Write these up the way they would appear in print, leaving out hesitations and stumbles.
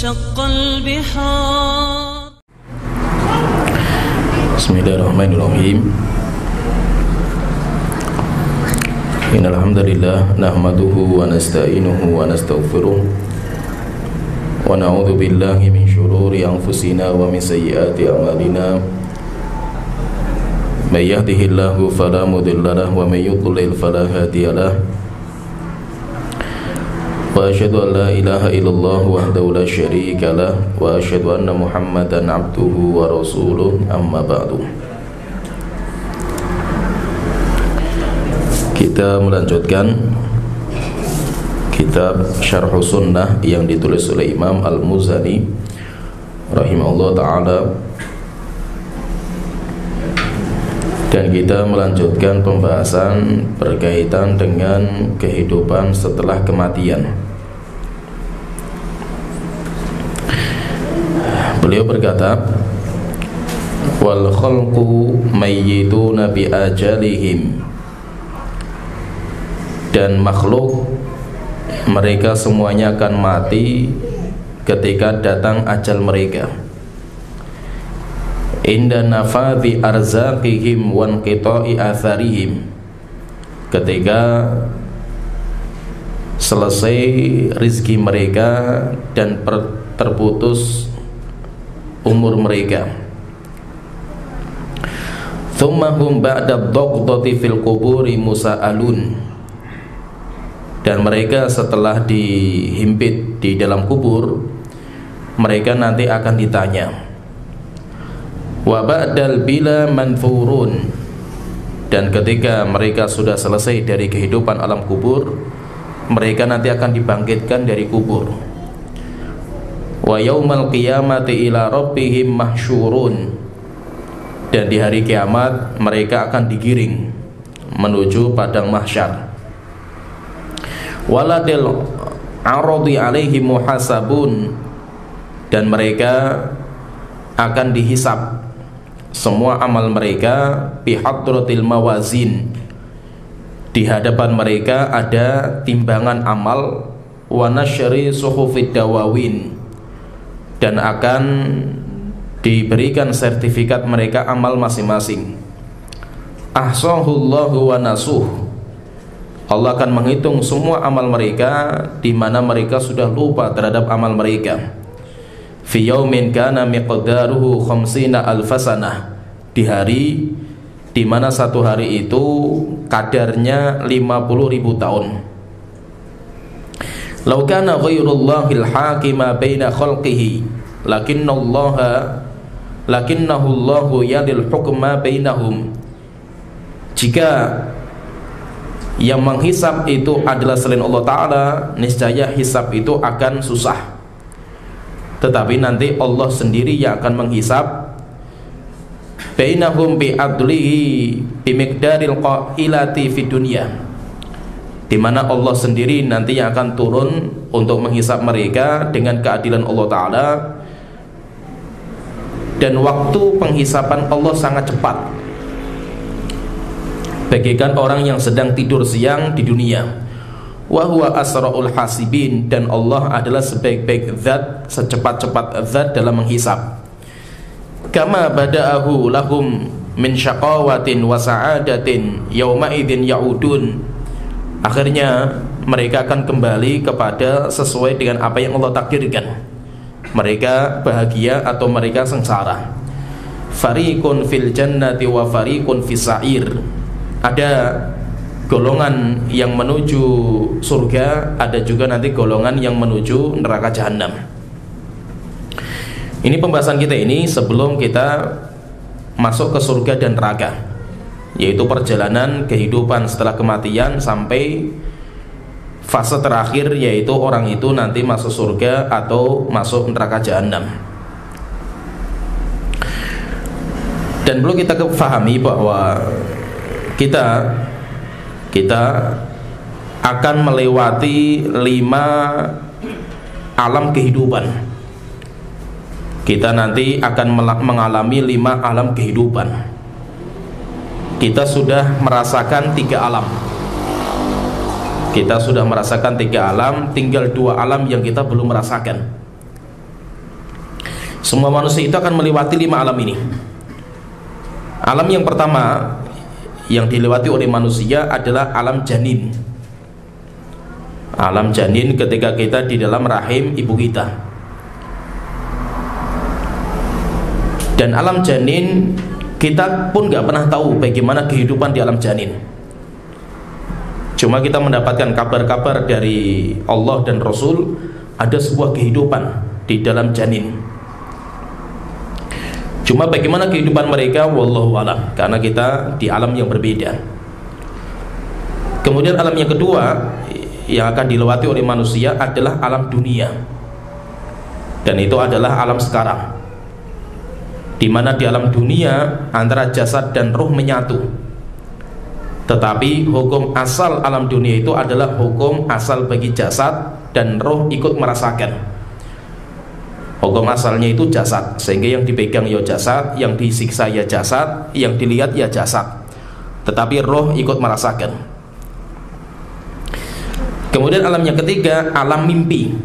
وانشق البحار. بسم الله الرحمن الرحيم. إن الحمد لله نحمده ونستعينه ونستغفره ونعوذ بالله من شرور أنفسنا ومن سيئات أعمالنا. من يهده الله فلا مضل له ومن يضلل فلا هادي له. وأشهد أن لا إله إلا الله وحده لا شريك له وأشهد أن محمدا عبده ورسوله أما بعد. Kita melanjutkan kitab Syarh Sunnah yang ditulis oleh Imam Al-Muzani rahimahullah ta'ala, dan kita melanjutkan pembahasan berkaitan dengan kehidupan setelah kematian. Beliau berkata, wal khalqu mayyituna bi ajalihim, dan makhluk mereka semuanya akan mati ketika datang ajal mereka. Inda nafadhi arzaqihim wan qita'i atharihim, ketika selesai rizki mereka dan terputus umur mereka. Thumma hum ba'da dhaqdati fil quburi musa'alun, dan mereka setelah dihimpit di dalam kubur, mereka nanti akan ditanya. Wa ba'dal bila manfurun, dan ketika mereka sudah selesai dari kehidupan alam kubur, mereka nanti akan dibangkitkan dari kubur. Wa yaumal qiyamati ila rabbihim mahsyurun, dan di hari kiamat mereka akan digiring menuju padang mahsyar. Waladil aradi alaihi muhasabun, dan mereka akan dihisab semua amal mereka bihadratil mawazin, di hadapan mereka ada timbangan amal, wa nasyri suhufid dawawin, dan akan diberikan sertifikat mereka amal masing-masing. Ahsahullahu wa nasuh, Allah akan menghitung semua amal mereka di mana mereka sudah lupa terhadap amal mereka. Fi yaumin kana miqdaruhu khamsina alfasanah, di hari di mana satu hari itu kadarnya 50.000 tahun. Law kana ghairullahil hakima baina khalqihi lakinnahu Allahu yadil hukma bainahum, jika yang menghisab itu adalah selain Allah Ta'ala, niscaya hisab itu akan susah. Tetapi nanti Allah sendiri yang akan menghisab. Bainahum bi'adlihi bimiqdaril qailati fid dunya, di mana Allah sendiri nanti yang akan turun untuk menghisab mereka dengan keadilan Allah Ta'ala. Dan waktu penghisaban Allah sangat cepat, bagaikan orang yang sedang tidur siang di dunia. Wa huwa asra'ul hasibin, dan Allah adalah sebaik-baik zat, secepat-cepat zat dalam menghisab. Kama bada'ahu lahum min syaqawatin wa sa'adatin yauma idzin ya'udun, akhirnya mereka akan kembali kepada sesuai dengan apa yang Allah takdirkan. Mereka bahagia atau mereka sengsara. Fariqun fil jannati wa fariqun fis sa'ir, ada golongan yang menuju surga, ada juga nanti golongan yang menuju neraka jahanam. Ini pembahasan kita ini sebelum kita masuk ke surga dan neraka, yaitu perjalanan kehidupan setelah kematian sampai fase terakhir, yaitu orang itu nanti masuk surga atau masuk neraka jahanam. Dan perlu kita pahami bahwa kita akan melewati 5 alam kehidupan. Kita nanti akan mengalami 5 alam kehidupan. Kita sudah merasakan 3 alam. Kita sudah merasakan 3 alam, tinggal 2 alam yang kita belum merasakan. Semua manusia itu akan melewati 5 alam ini. Alam yang pertama yang dilewati oleh manusia adalah alam janin. Alam janin ketika kita di dalam rahim ibu kita. Dan alam janin kita pun gak pernah tahu bagaimana kehidupan di alam janin. Cuma kita mendapatkan kabar-kabar dari Allah dan Rasul, ada sebuah kehidupan di dalam janin. Cuma bagaimana kehidupan mereka, wallahu a'lam, karena kita di alam yang berbeda. Kemudian alam yang kedua yang akan dilewati oleh manusia adalah alam dunia. Dan itu adalah alam sekarang, di mana di alam dunia antara jasad dan ruh menyatu. Tetapi hukum asal alam dunia itu adalah hukum asal bagi jasad dan roh ikut merasakan. Hukum asalnya itu jasad, sehingga yang dipegang ya jasad, yang disiksa ya jasad, yang dilihat ya jasad. Tetapi roh ikut merasakan. Kemudian alam yang ketiga, alam mimpi.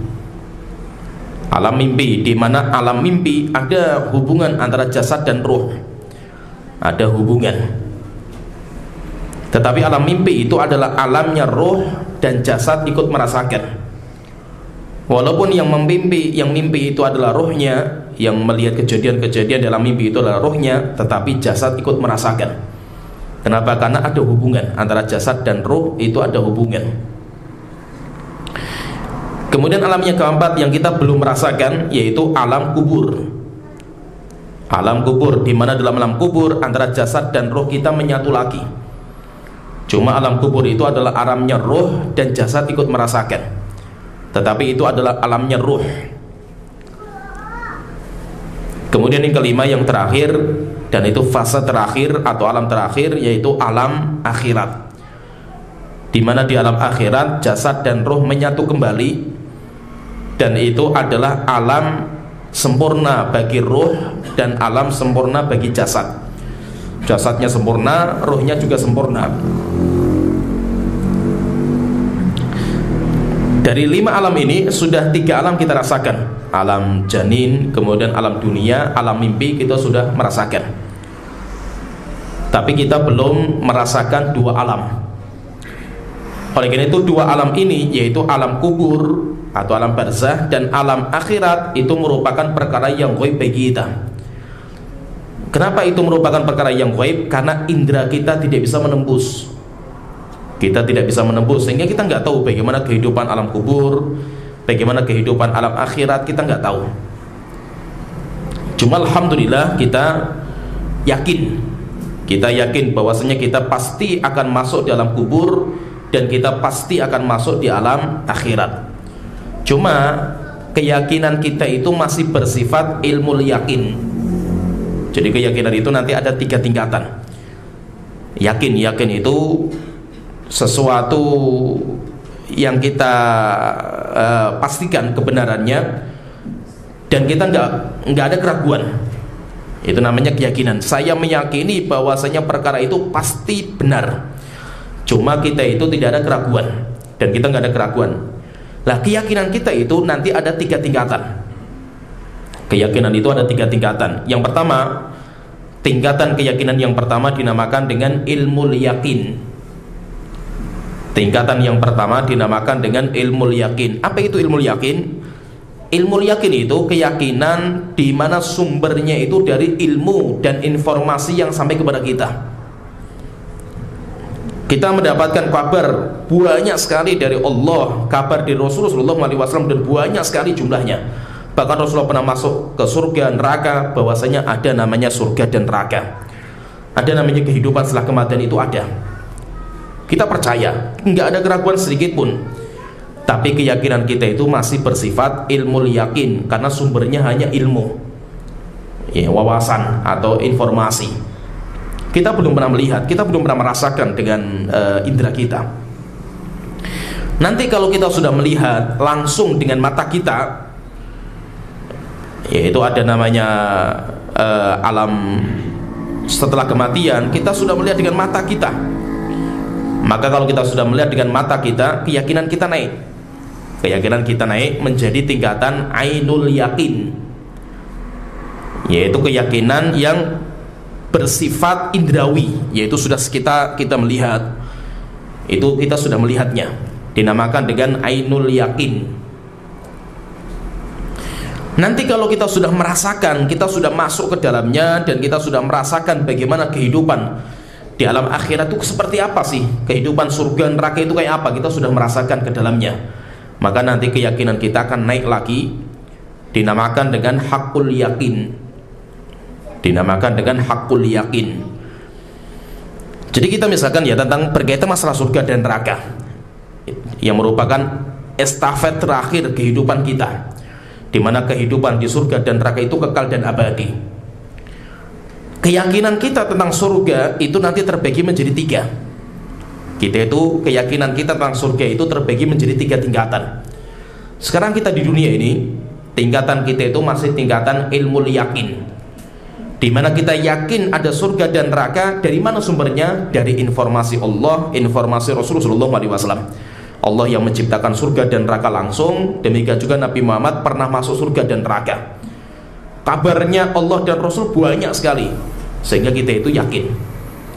Alam mimpi, di mana alam mimpi ada hubungan antara jasad dan roh. Ada hubungan. Tetapi alam mimpi itu adalah alamnya roh dan jasad ikut merasakan. Walaupun yang mimpi itu adalah rohnya, yang melihat kejadian-kejadian dalam mimpi itu adalah rohnya, tetapi jasad ikut merasakan. Kenapa? Karena ada hubungan antara jasad dan roh, itu ada hubungan. Kemudian alam yang keempat yang kita belum merasakan, yaitu alam kubur. Alam kubur, di mana dalam alam kubur antara jasad dan roh kita menyatu lagi. Cuma alam kubur itu adalah alamnya roh dan jasad ikut merasakan. Tetapi itu adalah alamnya ruh. Kemudian yang kelima, yang terakhir, dan itu fase terakhir atau alam terakhir, yaitu alam akhirat, di mana di alam akhirat jasad dan ruh menyatu kembali. Dan itu adalah alam sempurna bagi ruh dan alam sempurna bagi jasad. Jasadnya sempurna, ruhnya juga sempurna. Dari 5 alam ini sudah 3 alam kita rasakan. Alam janin, kemudian alam dunia, alam mimpi kita sudah merasakan. Tapi kita belum merasakan 2 alam. Oleh karena itu 2 alam ini, yaitu alam kubur atau alam barzah dan alam akhirat, itu merupakan perkara yang ghaib bagi kita. Kenapa itu merupakan perkara yang ghaib? Karena indera kita tidak bisa menembus. Kita tidak bisa menembus, sehingga kita nggak tahu bagaimana kehidupan alam kubur, bagaimana kehidupan alam akhirat, kita nggak tahu. Cuma alhamdulillah kita yakin bahwasanya kita pasti akan masuk di alam kubur dan kita pasti akan masuk di alam akhirat. Cuma keyakinan kita itu masih bersifat ilmu yakin. Jadi keyakinan itu nanti ada 3 tingkatan. Yakin itu sesuatu yang kita pastikan kebenarannya dan kita nggak ada keraguan. Itu namanya keyakinan. Saya meyakini bahwasanya perkara itu pasti benar. Cuma kita itu tidak ada keraguan dan kita nggak ada keraguan. Lah keyakinan kita itu nanti ada 3 tingkatan. Keyakinan itu ada 3 tingkatan. Yang pertama, tingkatan keyakinan yang pertama dinamakan dengan ilmu yakin. Tingkatan yang pertama dinamakan dengan ilmu yakin. Apa itu ilmu yakin? Ilmu yakin itu keyakinan di mana sumbernya itu dari ilmu dan informasi yang sampai kepada kita. Kita mendapatkan kabar banyak sekali dari Allah, kabar dari Rasulullah SAW, dan banyak sekali jumlahnya. Bahkan Rasulullah pernah masuk ke surga, neraka, bahwasanya ada namanya surga dan neraka. Ada namanya kehidupan setelah kematian, itu ada. Kita percaya, nggak ada keraguan sedikit pun. Tapi keyakinan kita itu masih bersifat ilmu yakin, karena sumbernya hanya ilmu, ya, wawasan atau informasi. Kita belum pernah melihat, kita belum pernah merasakan dengan indera kita. Nanti kalau kita sudah melihat langsung dengan mata kita, yaitu ada namanya alam setelah kematian, kita sudah melihat dengan mata kita. Maka kalau kita sudah melihat dengan mata kita, keyakinan kita naik. Keyakinan kita naik menjadi tingkatan ainul yakin. yaitu keyakinan yang bersifat indrawi, yaitu sudah kita melihat, itu kita sudah melihatnya, dinamakan dengan ainul yakin. Nanti kalau kita sudah merasakan, kita sudah masuk ke dalamnya, dan kita sudah merasakan bagaimana kehidupan di alam akhirat itu seperti apa sih, kehidupan surga neraka itu kayak apa, kita sudah merasakan ke dalamnya, maka nanti keyakinan kita akan naik lagi, dinamakan dengan hakul yakin, dinamakan dengan hakul yakin. Jadi kita misalkan ya tentang berkaitan masalah surga dan neraka, yang merupakan estafet terakhir kehidupan kita, di mana kehidupan di surga dan neraka itu kekal dan abadi. Keyakinan kita tentang surga itu nanti terbagi menjadi 3. Keyakinan kita tentang surga itu terbagi menjadi 3 tingkatan. Sekarang kita di dunia ini, tingkatan kita itu masih tingkatan ilmu yakin, di mana kita yakin ada surga dan neraka. Dari mana sumbernya? Dari informasi Allah, informasi Rasulullah SAW. Allah yang menciptakan surga dan neraka langsung, demikian juga Nabi Muhammad pernah masuk surga dan neraka. Kabarnya Allah dan Rasul banyak sekali, sehingga kita itu yakin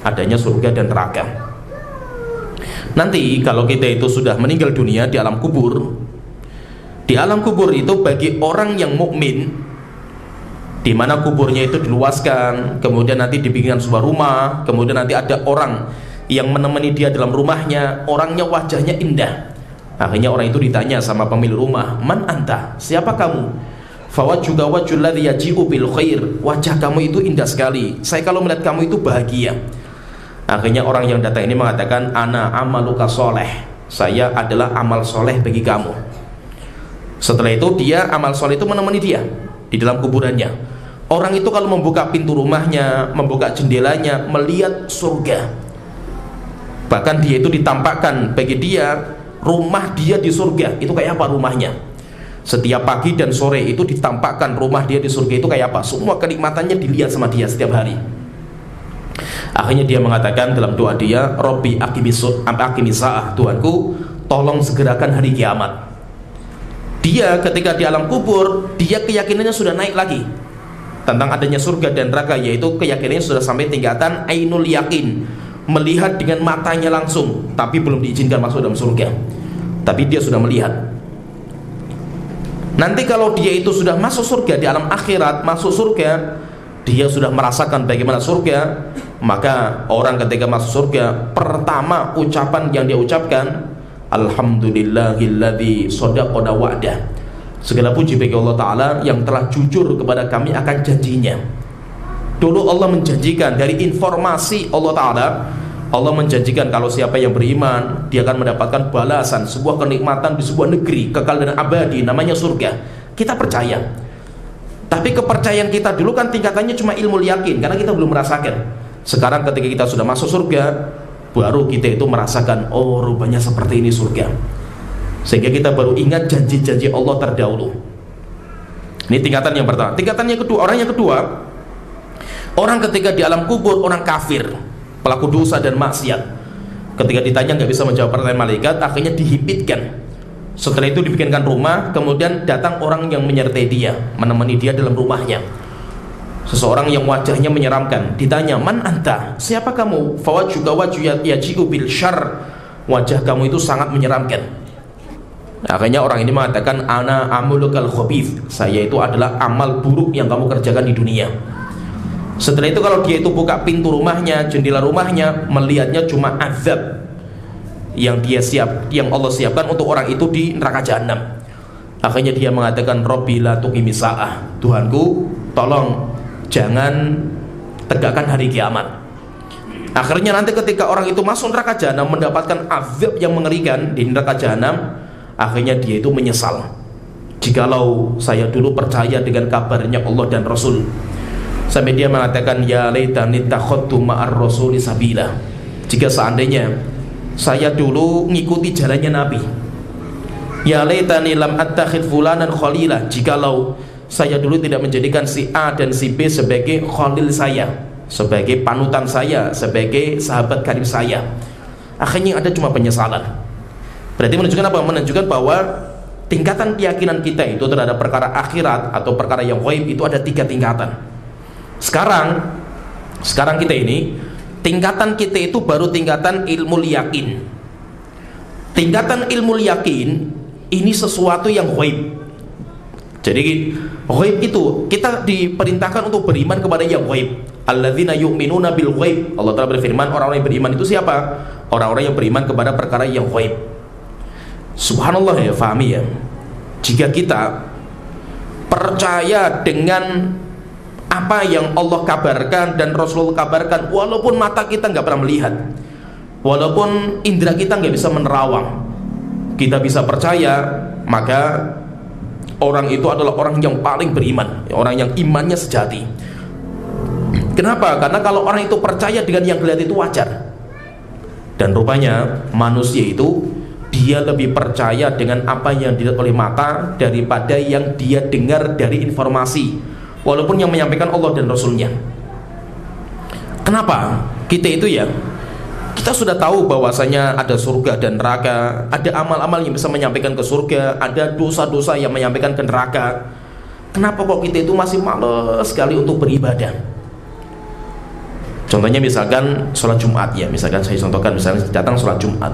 adanya surga dan neraka. Nanti kalau kita itu sudah meninggal dunia di alam kubur, di alam kubur itu bagi orang yang mukmin, di mana kuburnya itu diluaskan, kemudian nanti dibikinkan sebuah rumah, kemudian nanti ada orang yang menemani dia dalam rumahnya, orangnya wajahnya indah. Akhirnya orang itu ditanya sama pemilik rumah, "Man anta? Siapa kamu?" Fawajhuka wajhul ladzi yaji'u bil khair. Wajah kamu itu indah sekali, saya kalau melihat kamu itu bahagia. Akhirnya orang yang datang ini mengatakan, "Ana amaluka soleh." Saya adalah amal soleh bagi kamu. Setelah itu dia, amal soleh itu menemani dia di dalam kuburannya. Orang itu kalau membuka pintu rumahnya, membuka jendelanya, melihat surga. Bahkan dia itu ditampakkan bagi dia rumah dia di surga. Itu kayak apa rumahnya? Setiap pagi dan sore itu ditampakkan rumah dia di surga itu kayak apa. Semua kenikmatannya dilihat sama dia setiap hari. Akhirnya dia mengatakan dalam doa dia, "Robbi aqimisa'ah." Tuhanku, tolong segerakan hari kiamat. Dia ketika di alam kubur, dia keyakinannya sudah naik lagi tentang adanya surga dan neraka, yaitu keyakinannya sudah sampai tingkatan ainul yakin, melihat dengan matanya langsung, tapi belum diizinkan masuk dalam surga, tapi dia sudah melihat. Nanti kalau dia itu sudah masuk surga di alam akhirat, masuk surga, dia sudah merasakan bagaimana surga, maka orang ketika masuk surga, pertama ucapan yang dia ucapkan, "Alhamdulillahilladzi shadaqana wa'dah." Segala puji bagi Allah Ta'ala yang telah jujur kepada kami akan janjinya. Dulu Allah menjanjikan, dari informasi Allah Ta'ala, Allah menjanjikan kalau siapa yang beriman, dia akan mendapatkan balasan, sebuah kenikmatan di sebuah negeri kekal dan abadi, namanya surga. Kita percaya. Tapi kepercayaan kita dulu kan tingkatannya cuma ilmu yakin, karena kita belum merasakan. Sekarang ketika kita sudah masuk surga, baru kita itu merasakan, oh rupanya seperti ini surga. Sehingga kita baru ingat janji-janji Allah terdahulu. Ini tingkatan yang pertama. Tingkatan yang kedua, orang yang kedua, orang ketika di alam kubur, orang kafir, pelaku dosa dan maksiat, ketika ditanya nggak bisa menjawab pertanyaan malaikat, akhirnya dihimpitkan. Setelah itu dibikinkan rumah, kemudian datang orang yang menyertai dia, menemani dia dalam rumahnya. Seseorang yang wajahnya menyeramkan, ditanya, "Man anta? Siapa kamu?" Fawajhuka wajhu yaji'u bil syarr. Wajah kamu itu sangat menyeramkan. Akhirnya orang ini mengatakan, "Ana amulukal khabith." Saya itu adalah amal buruk yang kamu kerjakan di dunia. Setelah itu kalau dia itu buka pintu rumahnya, jendela rumahnya, melihatnya cuma azab yang Allah siapkan untuk orang itu di neraka jahanam. Akhirnya dia mengatakan, "Robbi la tuqimisa'ah." Tuhanku, tolong jangan tegakkan hari kiamat. Akhirnya nanti ketika orang itu masuk neraka jahanam, mendapatkan azab yang mengerikan di neraka jahanam, akhirnya dia itu menyesal. Jikalau saya dulu percaya dengan kabarnya Allah dan Rasul, sampai dia mengatakan, "Ya laitani takhadtu ma'ar rasuli sabila." Jika seandainya saya dulu ngikuti jalannya Nabi. "Ya laitani lam attakhid fulanan khalila." Jikalau saya dulu tidak menjadikan si A dan si B sebagai khalil saya, sebagai panutan saya, sebagai sahabat karib saya. Akhirnya ada cuma penyesalan. Berarti menunjukkan apa? Menunjukkan bahwa tingkatan keyakinan kita itu terhadap perkara akhirat atau perkara yang ghaib itu ada 3 tingkatan. Sekarang kita ini, tingkatan kita itu baru tingkatan ilmu yakin. Tingkatan ilmu yakin ini sesuatu yang ghaib. Jadi ghaib itu kita diperintahkan untuk beriman kepada yang ghaib. Alladzina yu'minuna bil ghaib. Allah Ta'ala berfirman, orang-orang yang beriman itu siapa? Orang-orang yang beriman kepada perkara yang ghaib. Subhanallah ya, fahami ya. Jika kita percaya dengan apa yang Allah kabarkan dan Rasulullah kabarkan, walaupun mata kita nggak pernah melihat, walaupun indera kita nggak bisa menerawang, kita bisa percaya, maka orang itu adalah orang yang paling beriman, orang yang imannya sejati. Kenapa? Karena kalau orang itu percaya dengan yang dilihat itu wajar. Dan rupanya manusia itu dia lebih percaya dengan apa yang dilihat oleh mata daripada yang dia dengar dari informasi, walaupun yang menyampaikan Allah dan Rasulnya. Kenapa? Kita itu ya, kita sudah tahu bahwasanya ada surga dan neraka, ada amal-amal yang bisa menyampaikan ke surga, ada dosa-dosa yang menyampaikan ke neraka. Kenapa kok kita itu masih malas sekali untuk beribadah? Contohnya misalkan sholat Jumat ya, misalkan saya contohkan, misalnya datang sholat Jumat,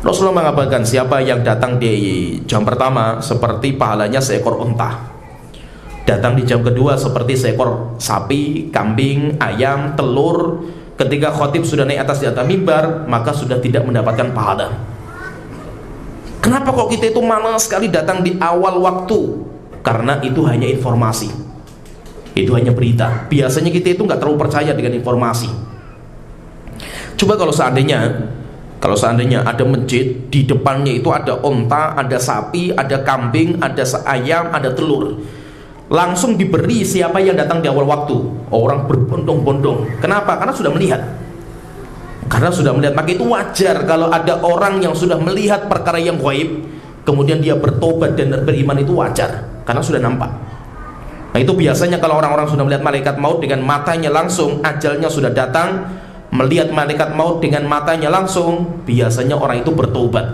Rasulullah mengabarkan siapa yang datang di jam pertama seperti pahalanya seekor unta, datang di jam kedua seperti seekor sapi, kambing, ayam, telur. Ketika khotib sudah naik di atas mimbar, maka sudah tidak mendapatkan pahala. Kenapa kok kita itu malas sekali datang di awal waktu? Karena itu hanya informasi, itu hanya berita. Biasanya kita itu nggak terlalu percaya dengan informasi. Coba kalau seandainya ada masjid, di depannya itu ada unta, ada sapi, ada kambing, ada ayam, ada telur, langsung diberi siapa yang datang di awal waktu, orang berbondong-bondong. Kenapa? Karena sudah melihat. Maka itu wajar kalau ada orang yang sudah melihat perkara yang gaib, kemudian dia bertobat dan beriman, itu wajar karena sudah nampak. Nah itu biasanya kalau orang-orang sudah melihat malaikat maut dengan matanya langsung, ajalnya sudah datang, melihat malaikat maut dengan matanya langsung, biasanya orang itu bertobat.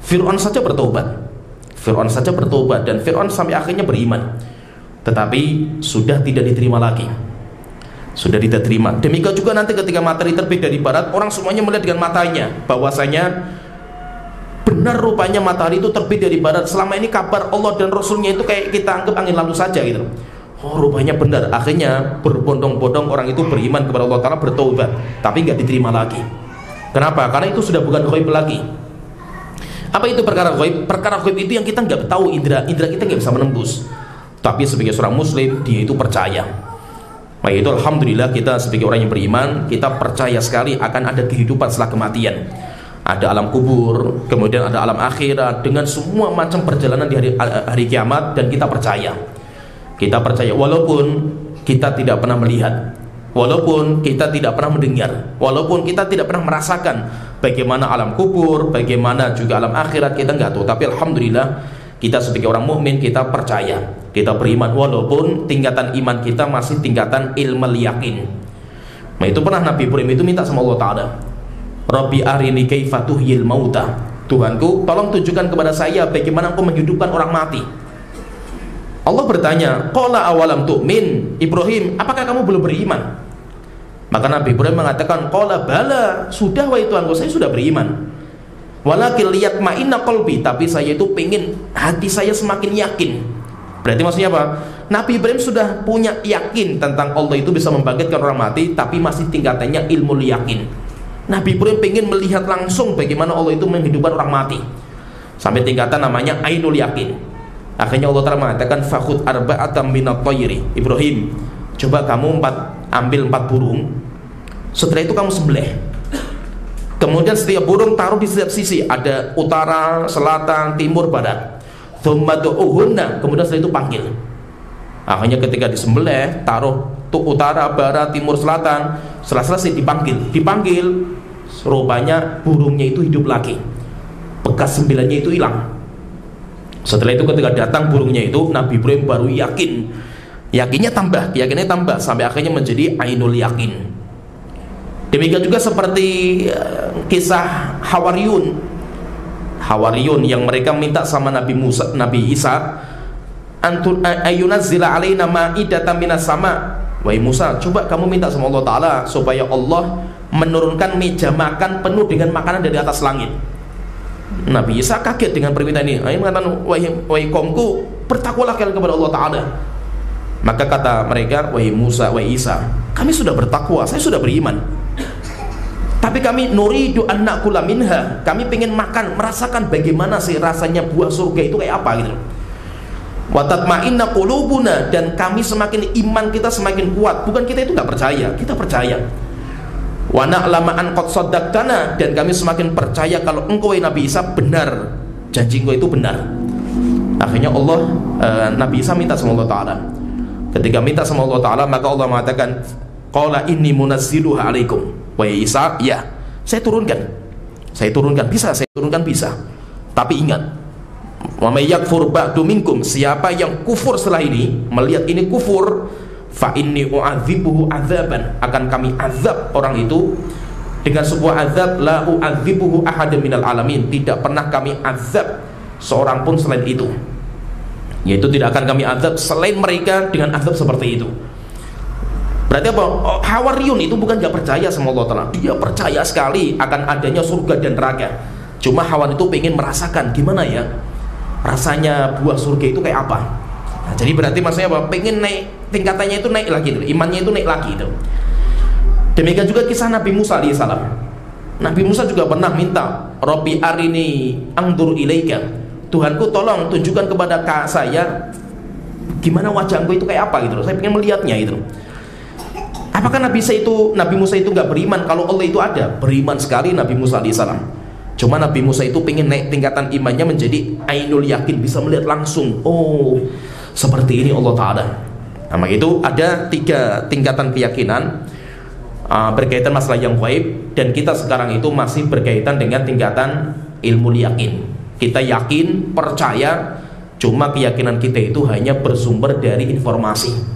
Fir'aun saja bertobat dan Fir'aun sampai akhirnya beriman. Tetapi sudah tidak diterima lagi, sudah tidak terima. Demikian juga nanti ketika matahari terbit dari barat, orang semuanya melihat dengan matanya bahwasanya benar rupanya matahari itu terbit dari barat. Selama ini kabar Allah dan Rasulnya itu kayak kita anggap angin lalu saja gitu. Oh rupanya benar. Akhirnya berbondong-bondong orang itu beriman kepada Allah Ta'ala, bertobat, tapi nggak diterima lagi. Kenapa? Karena itu sudah bukan ghaib lagi. Apa itu perkara ghaib? Perkara ghaib itu yang kita nggak tahu, indera kita nggak bisa menembus. Tapi sebagai seorang muslim, dia itu percaya. Nah itu alhamdulillah, kita sebagai orang yang beriman, kita percaya sekali akan ada kehidupan setelah kematian. Ada alam kubur, kemudian ada alam akhirat, dengan semua macam perjalanan di hari kiamat. Dan kita percaya walaupun kita tidak pernah melihat, walaupun kita tidak pernah mendengar, walaupun kita tidak pernah merasakan bagaimana alam kubur, bagaimana juga alam akhirat, kita nggak tahu. Tapi alhamdulillah, kita sebagai orang mukmin, kita percaya, kita beriman, walaupun tingkatan iman kita masih tingkatan ilmu yakin. Nah itu pernah Nabi Ibrahim itu minta sama Allah Ta'ala, Rabbi arini kaifa tuhyil mauta, Tuhanku tolong tunjukkan kepada saya bagaimana engkau menghidupkan orang mati. Allah bertanya, qala awalam tu'min, Ibrahim, apakah kamu belum beriman? Maka Nabi Ibrahim mengatakan, qala bala, sudah wahai Tuhanku, saya sudah beriman. Walakin liyatma'inna qalbi, tapi saya itu pengen hati saya semakin yakin. Berarti maksudnya apa? Nabi Ibrahim sudah punya yakin tentang Allah itu bisa membangkitkan orang mati, tapi masih tingkatannya ilmu yakin. Nabi Ibrahim pengen melihat langsung bagaimana Allah itu menghidupkan orang mati, sampai tingkatan namanya ainul yakin. Akhirnya Allah Ta'ala mengatakan, fakhud arba'atam minat tayri, Ibrahim, coba kamu ambil 4 burung, setelah itu kamu sembelih. Kemudian setiap burung taruh di setiap sisi, ada utara, selatan, timur, barat. Tsumma du'uhunna, kemudian setelah itu panggil. Akhirnya ketika disembelih, taruh tuh utara, barat, timur, selatan. Setelah selesai dipanggil, rupanya burungnya itu hidup lagi, bekas sembilannya itu hilang. Setelah itu ketika datang burungnya itu, Nabi Ibrahim baru yakinnya tambah sampai akhirnya menjadi ainul yakin. Demikian juga seperti kisah Hawariyun yang mereka minta sama Nabi Isa, ayunazzila alaina ma'idatan minas sama, wahai Musa, coba kamu minta sama Allah Ta'ala supaya Allah menurunkan meja makan penuh dengan makanan dari atas langit. Nabi Isa kaget dengan permintaan ini. Dia mengatakan, wahai kaumku, bertakwalah kalian kepada Allah Ta'ala. Maka kata mereka, wahai Musa, wahai Isa, kami sudah bertakwa, saya sudah beriman, tapi kami nuridu an na'kula minha, kami pengen makan, merasakan bagaimana sih rasanya buah surga itu kayak apa gitu. Wa tatma'inna qulubuna, dan kami semakin iman kita semakin kuat. Bukan kita itu nggak percaya, kita percaya. Wa na'lama an qad saddaqtana, dan kami semakin percaya kalau engkau Nabi Isa benar, janji engkau itu benar. Akhirnya Allah Nabi Isa minta sama Allah Ta'ala. Ketika minta sama Allah Ta'ala, maka Allah mengatakan, qala inni munazziluha alaikum. Wahai Isa, ya, saya turunkan, bisa, saya turunkan bisa. Tapi ingat, wa may yakfur ba'du minkum, siapa yang kufur setelah ini, melihat ini kufur, fa inni u'adzibuhu adzaban, akan kami azab orang itu dengan sebuah azab la u'adzibuhu ahadan minal alamin, tidak pernah kami azab seorang pun selain itu, yaitu tidak akan kami azab selain mereka dengan azab seperti itu. Berarti apa? Hawariyun itu bukan gak percaya sama Allah Ta'ala, dia percaya sekali akan adanya surga dan neraka. Cuma Hawan itu pengen merasakan gimana ya rasanya buah surga itu kayak apa. Nah, jadi berarti maksudnya apa? Pengen naik, tingkatannya itu naik lagi, imannya itu naik lagi itu. Demikian juga kisah Nabi Musa alaihissalam. Nabi Musa juga pernah minta, Rabbi arini angdur ilaika, Tuhanku tolong tunjukkan kepada saya gimana wajahku itu kayak apa gitu. Saya pengen melihatnya itu. Apakah Nabi Musa itu nggak beriman kalau Allah itu ada? Beriman sekali Nabi Musa alaihissalam. Cuma Nabi Musa itu pengen naik tingkatan imannya menjadi ainul yakin, bisa melihat langsung, oh seperti ini Allah Ta'ala. Nah, maka itu ada 3 tingkatan keyakinan berkaitan masalah yang gaib, dan kita sekarang itu masih berkaitan dengan tingkatan ilmu yakin. Kita yakin, percaya, cuma keyakinan kita itu hanya bersumber dari informasi.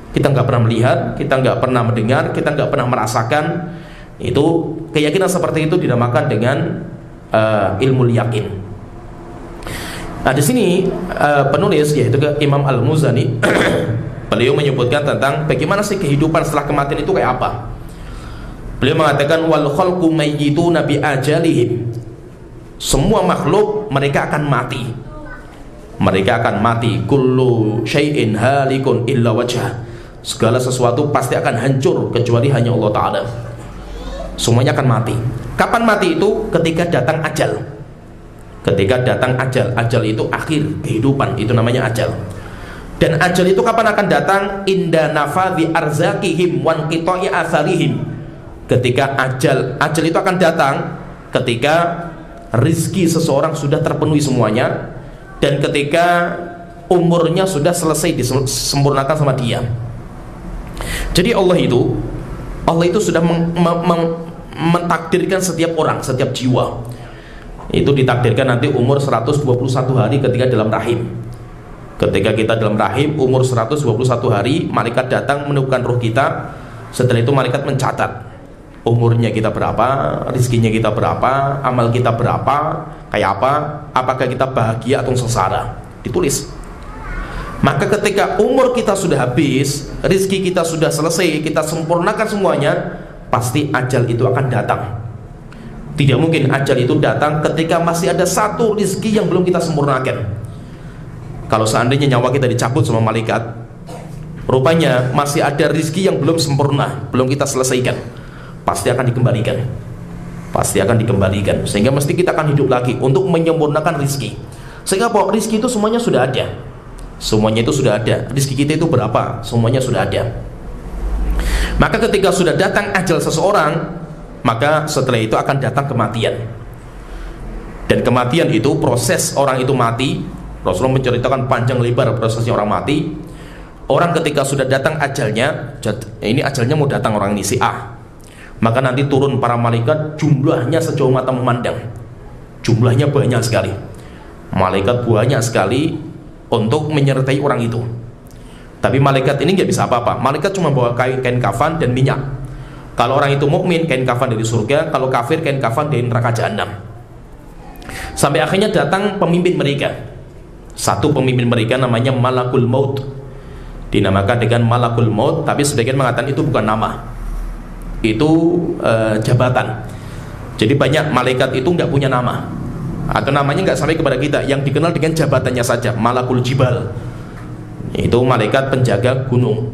Kita nggak pernah melihat, kita nggak pernah mendengar, kita nggak pernah merasakan. Itu keyakinan seperti itu dinamakan dengan ilmu yakin. Nah, di sini penulis yaitu Imam Al-Muzani beliau menyebutkan tentang bagaimana sih kehidupan setelah kematian itu kayak apa. Beliau mengatakan wal khalqu mayyituna bi ajalihim. Semua makhluk mereka akan mati. Mereka akan mati. Kullu syai'in halikun illa wajhah. Segala sesuatu pasti akan hancur kecuali hanya Allah Ta'ala. Semuanya akan mati. Kapan mati itu? Ketika datang ajal. Ketika datang ajal. Ajal itu akhir kehidupan, itu namanya ajal. Dan ajal itu kapan akan datang? Inda nafadhi arzakihim wan qita'i atharihim. Ketika ajal itu akan datang ketika rizki seseorang sudah terpenuhi semuanya, dan ketika umurnya sudah selesai disempurnakan sama dia. Jadi Allah itu sudah mentakdirkan setiap orang, setiap jiwa itu ditakdirkan nanti umur 121 hari ketika dalam rahim. Ketika kita dalam rahim umur 121 hari, malaikat datang menemukan roh kita. Setelah itu malaikat mencatat umurnya kita berapa, rizkinya kita berapa, amal kita berapa, kayak apa, apakah kita bahagia atau sengsara, ditulis. Maka ketika umur kita sudah habis, rizki kita sudah selesai, kita sempurnakan semuanya, pasti ajal itu akan datang. Tidak mungkin ajal itu datang ketika masih ada satu rizki yang belum kita sempurnakan. Kalau seandainya nyawa kita dicabut sama malaikat, rupanya masih ada rizki yang belum sempurna, belum kita selesaikan, pasti akan dikembalikan. Pasti akan dikembalikan. Sehingga mesti kita akan hidup lagi untuk menyempurnakan rizki. Sehingga rizki itu semuanya sudah ada. Semuanya itu sudah ada. Rizki kita itu berapa? Semuanya sudah ada. Maka ketika sudah datang ajal seseorang, maka setelah itu akan datang kematian. Dan kematian itu, proses orang itu mati, Rasulullah menceritakan panjang lebar prosesnya orang mati. Orang ketika sudah datang ajalnya, ini ajalnya mau datang orang ini si A, maka nanti turun para malaikat, jumlahnya sejauh mata memandang. Jumlahnya banyak sekali. Malaikat banyak sekali untuk menyertai orang itu. Tapi malaikat ini nggak bisa apa-apa. Malaikat cuma bawa kain kafan dan minyak. Kalau orang itu mukmin, kain kafan dari surga. Kalau kafir, kain kafan dari neraka jahanam. Sampai akhirnya datang pemimpin mereka. Satu pemimpin mereka namanya Malakul Maut. dinamakan dengan malakul maut, tapi sebagian mengatakan itu bukan nama, itu jabatan. Jadi banyak malaikat itu nggak punya nama, atau namanya nggak sampai kepada kita, yang dikenal dengan jabatannya saja, malakul jibal, itu malaikat penjaga gunung.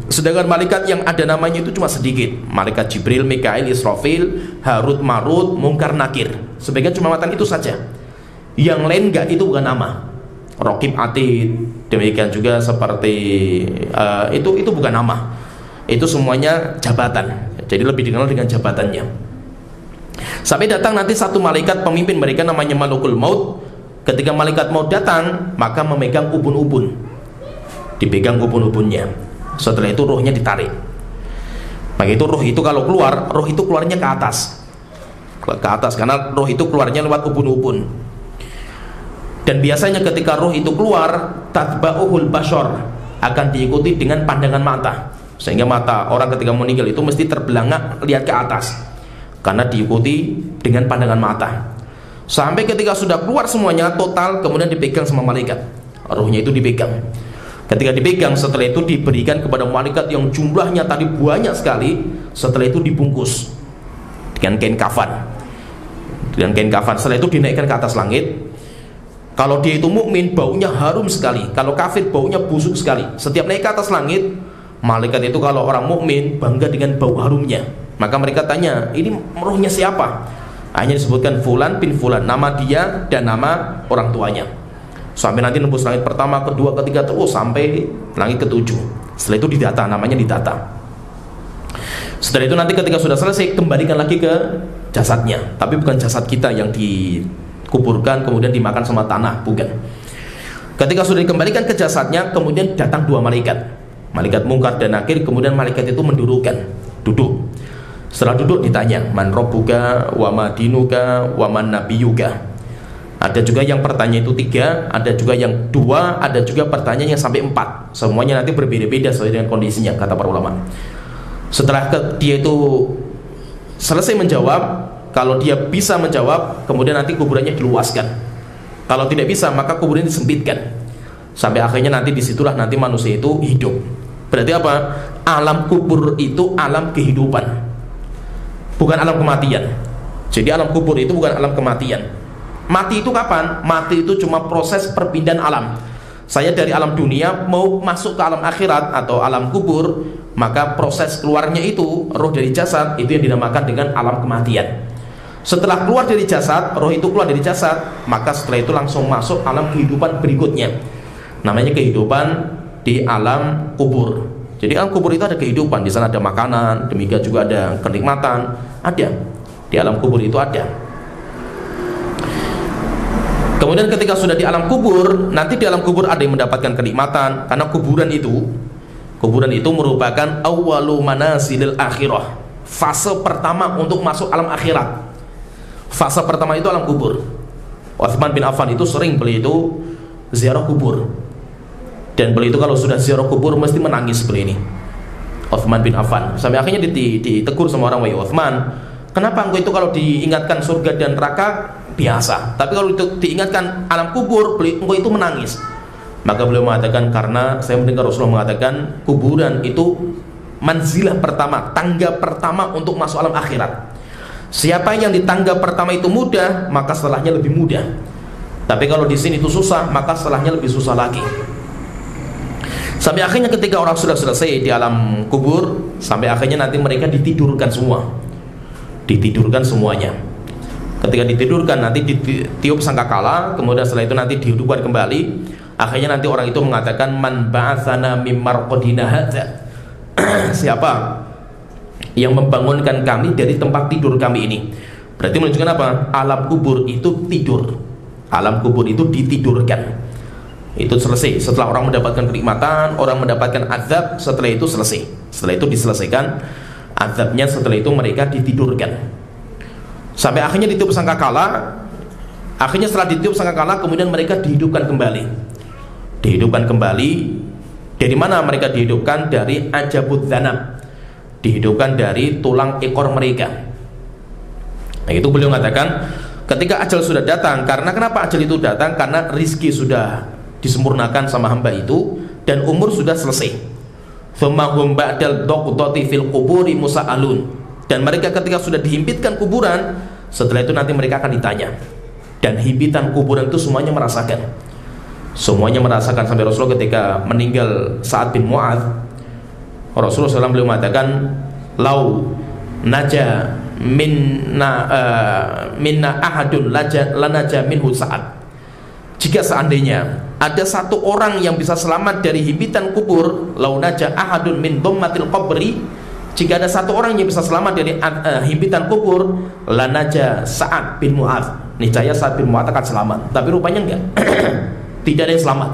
Sedangkan malaikat yang ada namanya itu cuma sedikit, malaikat Jibril, Mikail, Israfil, Harut, Marut, Mungkar, Nakir. Sebagian cuma matan itu saja, yang lain nggak, itu bukan nama. Raqib, Atid, demikian juga seperti itu bukan nama, itu semuanya jabatan. Jadi lebih dikenal dengan jabatannya. Sampai datang nanti satu malaikat pemimpin mereka namanya Malakul Maut. Ketika malaikat maut datang, maka memegang ubun-ubun, dipegang ubun-ubunnya. Setelah itu rohnya ditarik. Maka itu roh itu kalau keluar, roh itu keluarnya ke atas, karena roh itu keluarnya lewat ubun-ubun. Dan biasanya ketika roh itu keluar, tatba'uhul bashar, akan diikuti dengan pandangan mata, sehingga mata orang ketika meninggal itu mesti terbelangak lihat ke atas, karena diikuti dengan pandangan mata. Sampai ketika sudah keluar semuanya total, kemudian dipegang sama malaikat, rohnya itu dipegang. Ketika dipegang, setelah itu diberikan kepada malaikat yang jumlahnya tadi banyak sekali. Setelah itu dibungkus dengan kain kafan, setelah itu dinaikkan ke atas langit. Kalau dia itu mukmin, baunya harum sekali. Kalau kafir, baunya busuk sekali. Setiap naik ke atas langit, malaikat itu kalau orang mukmin bangga dengan bau harumnya. Maka mereka tanya, ini rohnya siapa? Hanya disebutkan Fulan bin Fulan, nama dia dan nama orang tuanya. Sampai nanti nembus langit pertama, kedua, ketiga, terus sampai langit ketujuh. Setelah itu didata, namanya didata. Setelah itu nanti ketika sudah selesai, kembalikan lagi ke jasadnya. Tapi bukan jasad kita yang dikuburkan kemudian dimakan sama tanah, bukan. Ketika sudah dikembalikan ke jasadnya, kemudian datang dua malaikat, malaikat Mungkar dan Nakir. Kemudian malaikat itu duduk. Setelah duduk ditanya, man rabbuka wa ma dinuka wa man nabiyuka. Ada juga yang pertanyaan itu 3, ada juga yang 2, ada juga pertanyaan yang sampai 4. Semuanya nanti berbeda-beda sesuai dengan kondisinya, kata para ulama. Setelah dia itu selesai menjawab, kalau dia bisa menjawab, kemudian nanti kuburannya diluaskan. Kalau tidak bisa, maka kuburannya disempitkan. Sampai akhirnya nanti disitulah nanti manusia itu hidup. Berarti apa? Alam kubur itu alam kehidupan, bukan alam kematian. Jadi alam kubur itu bukan alam kematian. Mati itu kapan? Mati itu cuma proses perpindahan alam. Saya dari alam dunia mau masuk ke alam akhirat atau alam kubur, maka proses keluarnya itu, roh dari jasad, itu yang dinamakan dengan alam kematian. Setelah keluar dari jasad, roh itu keluar dari jasad, maka setelah itu langsung masuk alam kehidupan berikutnya, namanya kehidupan di alam kubur. Jadi alam kubur itu ada kehidupan, di sana ada makanan, demikian juga ada kenikmatan, ada di alam kubur itu ada. Kemudian ketika sudah di alam kubur, nanti di alam kubur ada yang mendapatkan kenikmatan, karena kuburan itu merupakan awwalu manasilil akhirah, fase pertama untuk masuk alam akhirat. Fase pertama itu alam kubur. Utsman bin Affan itu sering beliau itu ziarah kubur, dan beliau itu kalau sudah ziarah kubur mesti menangis beliau ini, Utsman bin Affan. Sampai akhirnya ditegur sama orang, wahai Utsman, kenapa engkau itu kalau diingatkan surga dan neraka biasa, tapi kalau itu diingatkan alam kubur, engkau itu menangis? Maka beliau mengatakan, karena saya mendengar Rasulullah mengatakan kuburan itu manzilah pertama, tangga pertama untuk masuk alam akhirat. Siapa yang di tangga pertama itu mudah, maka setelahnya lebih mudah. Tapi kalau di sini itu susah, maka setelahnya lebih susah lagi. Sampai akhirnya ketika orang sudah selesai di alam kubur, sampai akhirnya nanti mereka ditidurkan semuanya. Ketika ditidurkan, nanti ditiup sangkakala, kemudian setelah itu nanti dihidupkan kembali. Akhirnya nanti orang itu mengatakan, man ba'atsana mim marqadina hadza. Siapa yang membangunkan kami dari tempat tidur kami ini? Berarti menunjukkan apa? Alam kubur itu tidur. Alam kubur itu ditidurkan. Itu selesai. Setelah orang mendapatkan kenikmatan, orang mendapatkan azab, setelah itu selesai. Setelah itu diselesaikan azabnya, setelah itu mereka ditidurkan. Sampai akhirnya ditiup sangkakala. Akhirnya setelah ditiup sangkakala, kemudian mereka dihidupkan kembali. Dari mana mereka dihidupkan? Dari ajabud dzanab, dihidupkan dari tulang ekor mereka. Nah, itu beliau mengatakan ketika ajal sudah datang. Karena kenapa ajal itu datang? Karena rizki sudah disempurnakan sama hamba itu, dan umur sudah selesai. Tsumma hum ba'dal daqdati fil quburi musa'alun. Dan mereka ketika sudah dihimpitkan kuburan, setelah itu nanti mereka akan ditanya. Dan himpitan kuburan itu semuanya merasakan. Semuanya merasakan, sampai Rasulullah ketika meninggal Sa'ad bin Mu'adz, Rasulullah SAW beliau mengatakan, lau naja minna ahadun lanaja minhu Sa'ad. Jika seandainya ada satu orang yang bisa selamat dari himpitan kubur, lau naja ahadun min dhammatil qabri, jika ada satu orang yang bisa selamat dari himpitan kubur, lanaja Sa'ad bin Mu'adz, niscaya Sa'ad bin Mu'adz akan selamat. Tapi rupanya enggak. Tidak ada yang selamat.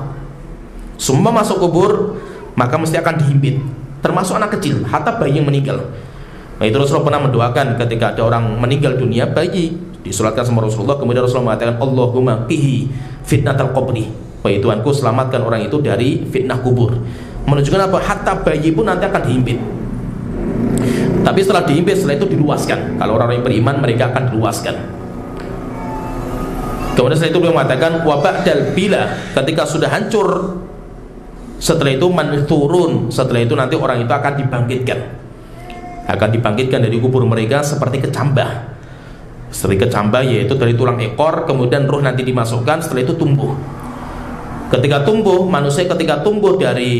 Semua masuk kubur, maka mesti akan dihimpit, termasuk anak kecil, hatta bayi yang meninggal. Nah, itu Rasulullah pernah mendoakan ketika ada orang meninggal dunia, bayi disolatkan sama Rasulullah, kemudian Rasulullah mengatakan, Allahumma qihi fitnatal qabri, wahai Tuhanku, selamatkan orang itu dari fitnah kubur. Menunjukkan apa? Hatta bayi pun nanti akan dihimpit. Tapi setelah dihimpit, setelah itu diluaskan. Kalau orang-orang yang beriman, mereka akan diluaskan. Kemudian setelah itu beliau mengatakan, wa ba'dal bila, ketika sudah hancur, setelah itu turun, setelah itu nanti orang itu akan dibangkitkan. Akan dibangkitkan dari kubur mereka seperti kecambah. Seperti kecambah, yaitu dari tulang ekor, kemudian ruh nanti dimasukkan, setelah itu tumbuh. Ketika tumbuh, manusia ketika tumbuh dari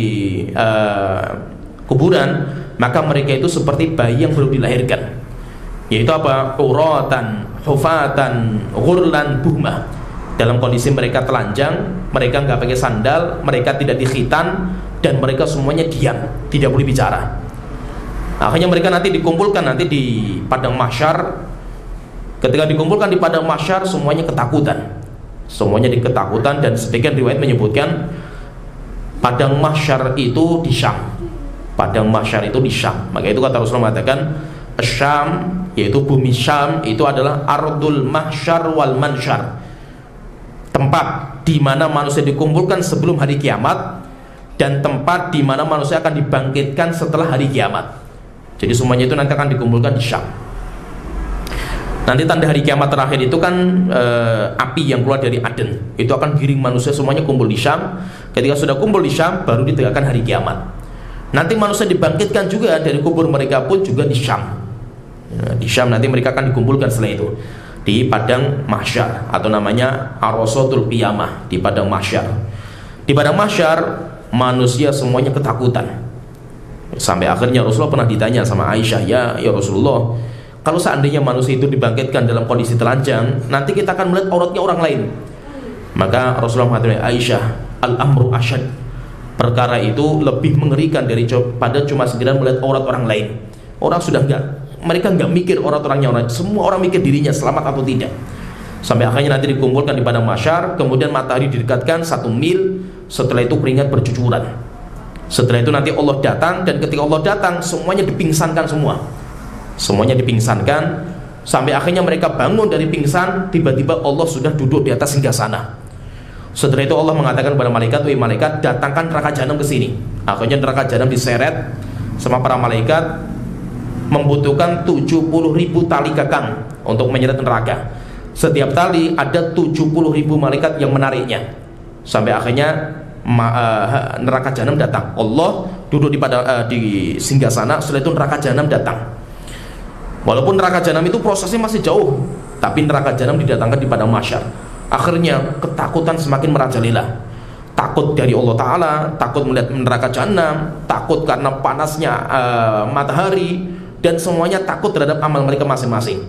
kuburan, maka mereka itu seperti bayi yang belum dilahirkan. Yaitu apa? Uratan, hufatan, ghurlan, buhmah. Dalam kondisi mereka telanjang, mereka nggak pakai sandal, mereka tidak dikhitan, dan mereka semuanya diam, tidak boleh bicara. Akhirnya mereka nanti dikumpulkan nanti di padang mahsyar. Ketika dikumpulkan di padang mahsyar, semuanya ketakutan. Semuanya diketakutan, dan sebagian riwayat menyebutkan padang mahsyar itu di Syam. Padang mahsyar itu di Syam. Maka itu kata Rasulullah mengatakan, Syam, yaitu bumi Syam, itu adalah ardul mahsyar wal mansyar, tempat di mana manusia dikumpulkan sebelum hari kiamat, dan tempat di mana manusia akan dibangkitkan setelah hari kiamat. Jadi semuanya itu nanti akan dikumpulkan di Syam. Nanti tanda hari kiamat terakhir itu kan api yang keluar dari Aden, itu akan giring manusia semuanya kumpul di Syam. Ketika sudah kumpul di Syam, baru ditegakkan hari kiamat. Nanti manusia dibangkitkan juga dari kubur mereka pun juga di Syam. Di Syam nanti mereka akan dikumpulkan setelah itu di padang mahsyar, atau namanya Arasatul Qiyamah, di padang mahsyar. Di padang mahsyar manusia semuanya ketakutan. Sampai akhirnya Rasulullah pernah ditanya sama Aisyah, ya Rasulullah, kalau seandainya manusia itu dibangkitkan dalam kondisi telanjang, nanti kita akan melihat auratnya orang lain. Maka Rasulullah mengatakan, Aisyah, al-amru asyad, perkara itu lebih mengerikan daripada cuma sekedar melihat aurat orang lain. Orang sudah mereka nggak mikir aurat orangnya, semua orang mikir dirinya selamat atau tidak. Sampai akhirnya nanti dikumpulkan di padang mahsyar, kemudian matahari didekatkan 1 mil, setelah itu keringat bercucuran. Setelah itu nanti Allah datang, dan ketika Allah datang, semuanya dipingsankan semua. Semuanya dipingsankan, sampai akhirnya mereka bangun dari pingsan, tiba-tiba Allah sudah duduk di atas singgasana. Setelah itu Allah mengatakan kepada malaikat, wahai malaikat, datangkan neraka jahanam ke sini. Akhirnya neraka jahanam diseret sama para malaikat, membutuhkan 70.000 tali kekang untuk menyeret neraka. Setiap tali ada 70.000 malaikat yang menariknya. Sampai akhirnya neraka jahanam datang. Allah duduk di singgasana, setelah itu neraka jahanam datang. Walaupun neraka jahanam itu prosesnya masih jauh, tapi neraka jahanam didatangkan di padang mahsyar. Akhirnya ketakutan semakin merajalela. Takut dari Allah Ta'ala, takut melihat neraka jahanam, takut karena panasnya matahari, dan semuanya takut terhadap amal mereka masing-masing.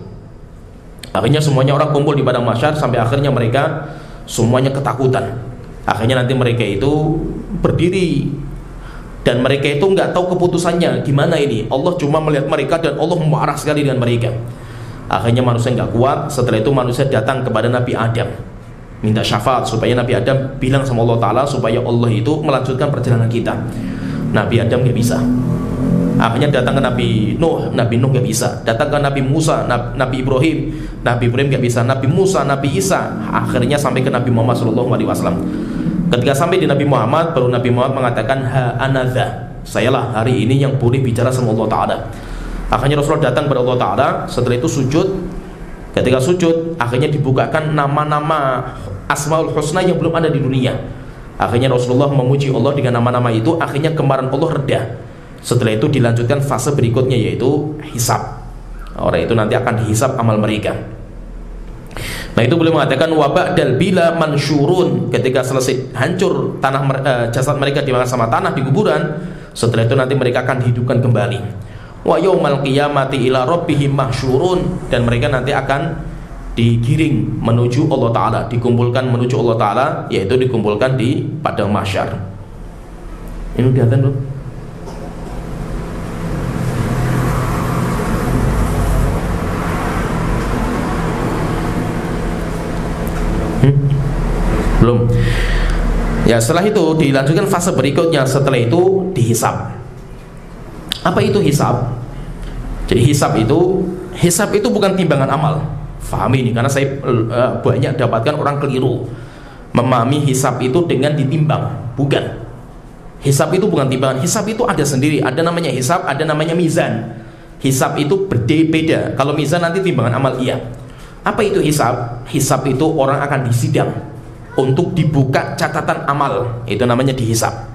Akhirnya semuanya orang kumpul di padang mahsyar, sampai akhirnya mereka semuanya ketakutan. Akhirnya nanti mereka itu berdiri, dan mereka itu nggak tahu keputusannya gimana ini. Allah cuma melihat mereka, dan Allah marah sekali dengan mereka. Akhirnya manusia nggak kuat. Setelah itu manusia datang kepada Nabi Adam, minta syafaat supaya Nabi Adam bilang sama Allah Ta'ala supaya Allah itu melanjutkan perjalanan kita. Nabi Adam nggak bisa. Akhirnya datang ke Nabi Nuh nggak bisa. Datang ke Nabi Musa, Nabi Ibrahim nggak bisa. Nabi Musa, Nabi Isa, akhirnya sampai ke Nabi Muhammad SAW. Ketika sampai di Nabi Muhammad, baru Nabi Muhammad mengatakan, ha anadha, sayalah hari ini yang boleh bicara sama Allah Ta'ala. Akhirnya Rasulullah datang kepada Allah Ta'ala. Setelah itu sujud. Ketika sujud, akhirnya dibukakan nama-nama Asmaul Husna yang belum ada di dunia. Akhirnya Rasulullah memuji Allah dengan nama-nama itu, akhirnya kemarahan Allah reda. Setelah itu dilanjutkan fase berikutnya, yaitu hisab. Orang itu nanti akan dihisab amal mereka. Nah, itu boleh mengatakan wabak dal bila mansyurun, ketika selesai hancur tanah jasad mereka dimakan sama tanah di kuburan, setelah itu nanti mereka akan dihidupkan kembali. Wa yaumal qiyamati ila rabbihim mahsyurun, dan mereka nanti akan digiring menuju Allah Ta'ala, dikumpulkan menuju Allah Ta'ala, yaitu dikumpulkan di padang mahsyar. Ini kelihatan belum? Belum. Ya, setelah itu dilanjutkan fase berikutnya, setelah itu dihisab. Apa itu hisab? Jadi hisab itu bukan timbangan amal. Fahami ini, karena saya banyak dapatkan orang keliru memahami hisab itu dengan ditimbang. Bukan. Hisab itu bukan timbangan. Hisab itu ada sendiri. Ada namanya hisab, ada namanya mizan. Hisab itu berbeda. Kalau mizan nanti timbangan amal, iya. Apa itu hisab? Hisab itu orang akan disidang untuk dibuka catatan amal. Itu namanya dihisab.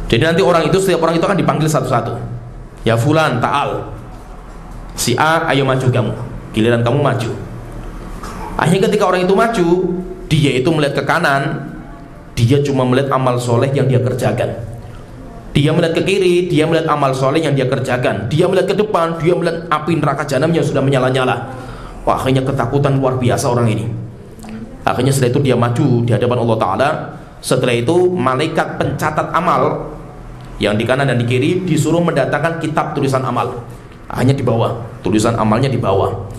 Jadi nanti setiap orang itu akan dipanggil satu-satu. Ya fulan, ta'al. Si A, ayo maju kamu. Giliran kamu maju. Akhirnya ketika orang itu maju, dia itu melihat ke kanan, dia cuma melihat amal soleh yang dia kerjakan. Dia melihat ke kiri, dia melihat amal soleh yang dia kerjakan. Dia melihat ke depan, dia melihat api neraka jahanam yang sudah menyala-nyala. Wah, akhirnya ketakutan luar biasa orang ini. Akhirnya setelah itu dia maju di hadapan Allah Ta'ala. Setelah itu malaikat pencatat amal yang di kanan dan di kiri disuruh mendatangkan kitab tulisan amal. Hanya di bawah, tulisan amalnya di bawah.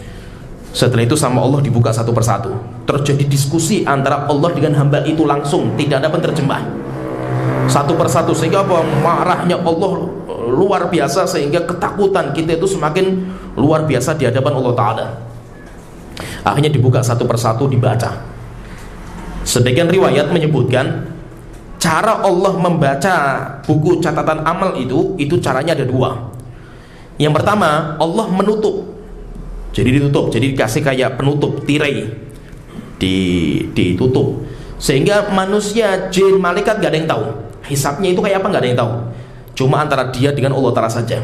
Setelah itu sama Allah dibuka satu persatu. Terjadi diskusi antara Allah dengan hamba itu langsung, tidak ada penerjemah. Satu persatu, sehingga apa? Marahnya Allah luar biasa, sehingga ketakutan kita itu semakin luar biasa di hadapan Allah Ta'ala. Akhirnya dibuka satu persatu, dibaca. Sebagian riwayat menyebutkan cara Allah membaca buku catatan amal itu caranya ada dua. Yang pertama, Allah menutup. Jadi ditutup, jadi dikasih kayak penutup, tirai, ditutup, sehingga manusia, jin, malaikat gak ada yang tahu hisabnya itu kayak apa, gak ada yang tahu. Cuma antara dia dengan Allah Ta'ala saja.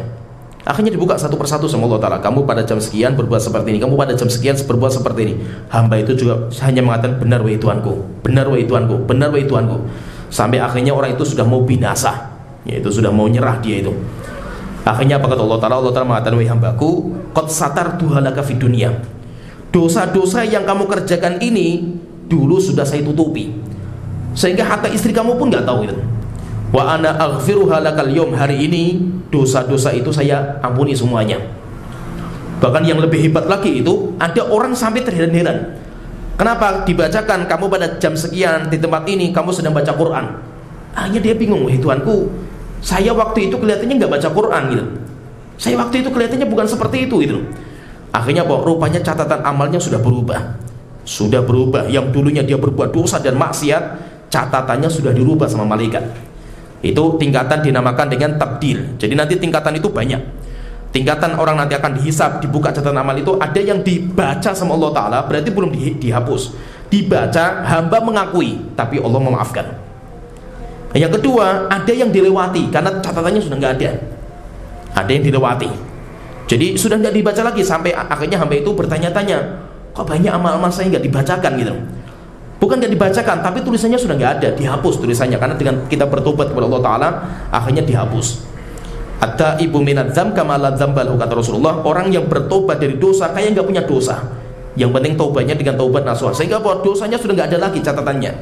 Akhirnya dibuka satu persatu sama Allah Ta'ala. Kamu pada jam sekian berbuat seperti ini, kamu pada jam sekian berbuat seperti ini. Hamba itu juga hanya mengatakan benar wahai Tuanku, benar wahai Tuanku, benar wahai Tuanku. Sampai akhirnya orang itu sudah mau binasa, yaitu sudah mau nyerah dia itu. Akhirnya apa kata Allah Ta'ala? Allah Ta'ala mengatakan, wahai hambaku, qad satartuha laka fid dunya. Dosa-dosa yang kamu kerjakan ini dulu sudah saya tutupi, sehingga hatta istri kamu pun gak tahu itu. Wa ana aghfiruha lakal yawm, hari ini dosa-dosa itu saya ampuni semuanya. Bahkan yang lebih hebat lagi itu, ada orang sampai terheran-heran. Kenapa dibacakan kamu pada jam sekian di tempat ini kamu sedang baca Quran? Akhirnya dia bingung, wahai Tuanku, saya waktu itu kelihatannya nggak baca Quran gitu. Saya waktu itu kelihatannya bukan seperti itu gitu. Akhirnya apa? Rupanya catatan amalnya sudah berubah. Sudah berubah. Yang dulunya dia berbuat dosa dan maksiat, catatannya sudah dirubah sama malaikat. Itu tingkatan dinamakan dengan tabdil. Jadi nanti tingkatan itu banyak. Tingkatan orang nanti akan dihisab, dibuka catatan amal itu ada yang dibaca sama Allah Ta'ala, berarti belum dihapus. Dibaca, hamba mengakui, tapi Allah memaafkan. Yang kedua, ada yang dilewati karena catatannya sudah nggak ada. Ada yang dilewati. Jadi sudah nggak dibaca lagi, sampai akhirnya hamba itu bertanya-tanya, kok banyak amal-amal saya nggak dibacakan gitu. Bukan nggak dibacakan, tapi tulisannya sudah nggak ada, dihapus tulisannya. Karena dengan kita bertobat kepada Allah Ta'ala, akhirnya dihapus. Ada ibu minat dzam kama la dzambalahu, kata Rasulullah, orang yang bertobat dari dosa kayak nggak punya dosa. Yang penting taubatnya dengan taubat nasuha, sehingga bahwa dosanya sudah nggak ada lagi catatannya.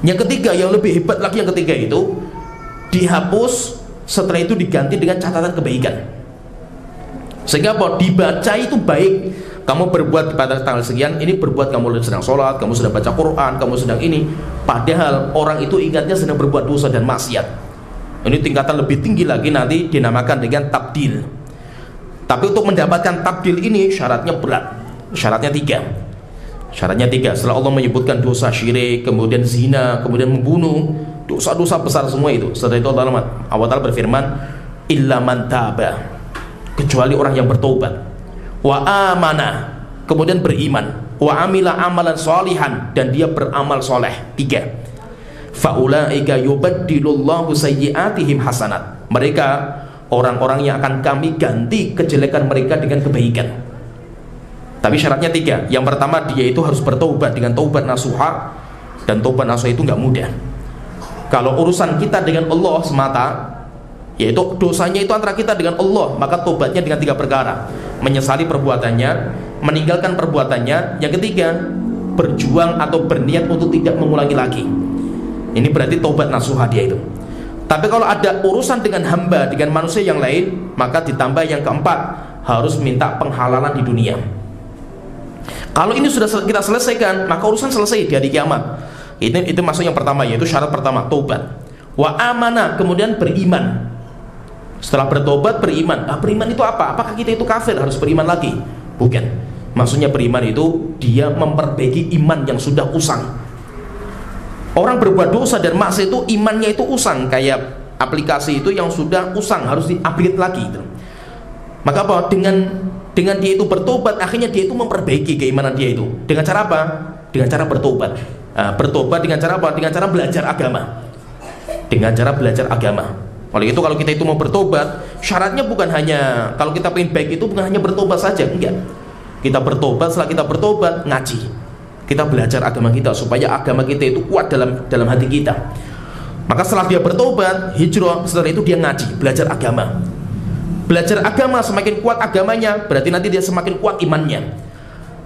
Yang ketiga, yang lebih hebat lagi, yang ketiga itu dihapus, setelah itu diganti dengan catatan kebaikan. Sehingga apa? Dibaca itu baik. Kamu berbuat pada tanggal sekian, ini berbuat kamu sedang sholat, kamu sedang baca Quran, kamu sedang ini. Padahal orang itu ingatnya sedang berbuat dosa dan maksiat. Ini tingkatan lebih tinggi lagi, nanti dinamakan dengan tabdil. Tapi untuk mendapatkan tabdil ini syaratnya berat. Syaratnya tiga. Setelah Allah menyebutkan dosa syirik, kemudian zina, kemudian membunuh, dosa-dosa besar semua itu. Setelah itu Allah Ta'ala berfirman, illa man taba, kecuali orang yang bertobat, wa amanah, kemudian beriman, wa amila amalan sholihan, dan dia beramal soleh. Tiga. Faulaika yubaddilullahu sayyi'atihim hasanat. Mereka orang-orang yang akan kami ganti kejelekan mereka dengan kebaikan. Tapi syaratnya 3. Yang pertama, dia itu harus bertobat dengan taubat nasuha, dan taubat nasuha itu nggak mudah. Kalau urusan kita dengan Allah semata, yaitu dosanya itu antara kita dengan Allah, maka tobatnya dengan 3 perkara: menyesali perbuatannya, meninggalkan perbuatannya, yang ketiga berjuang atau berniat untuk tidak mengulangi lagi. Ini berarti taubat nasuha dia itu. Tapi kalau ada urusan dengan hamba, dengan manusia yang lain, maka ditambah yang keempat, harus minta penghalalan di dunia. Kalau ini sudah kita selesaikan, maka urusan selesai di hari kiamat. Itu maksud yang pertama, yaitu syarat pertama, taubat. Wa amana, kemudian beriman. Setelah bertobat, beriman. Beriman itu apa? Apakah kita itu kafir harus beriman lagi? Bukan. Maksudnya beriman itu dia memperbaiki iman yang sudah usang. Orang berbuat dosa dan maksiat itu imannya itu usang, kayak aplikasi itu yang sudah usang, harus di-upgrade lagi gitu. Maka apa? Dengan dia itu bertobat, akhirnya dia itu memperbaiki keimanan dia itu. Dengan cara apa? Dengan cara bertobat. Bertobat dengan cara apa? Dengan cara belajar agama. Dengan cara belajar agama. Oleh itu kalau kita itu mau bertobat, syaratnya bukan hanya, kalau kita pengen baik itu bukan hanya bertobat saja, enggak. Kita bertobat, setelah kita bertobat, ngaji. Kita belajar agama kita supaya agama kita itu kuat dalam hati kita. Maka setelah dia bertobat, hijrah, setelah itu dia ngaji, belajar agama. Belajar agama, semakin kuat agamanya, berarti nanti dia semakin kuat imannya.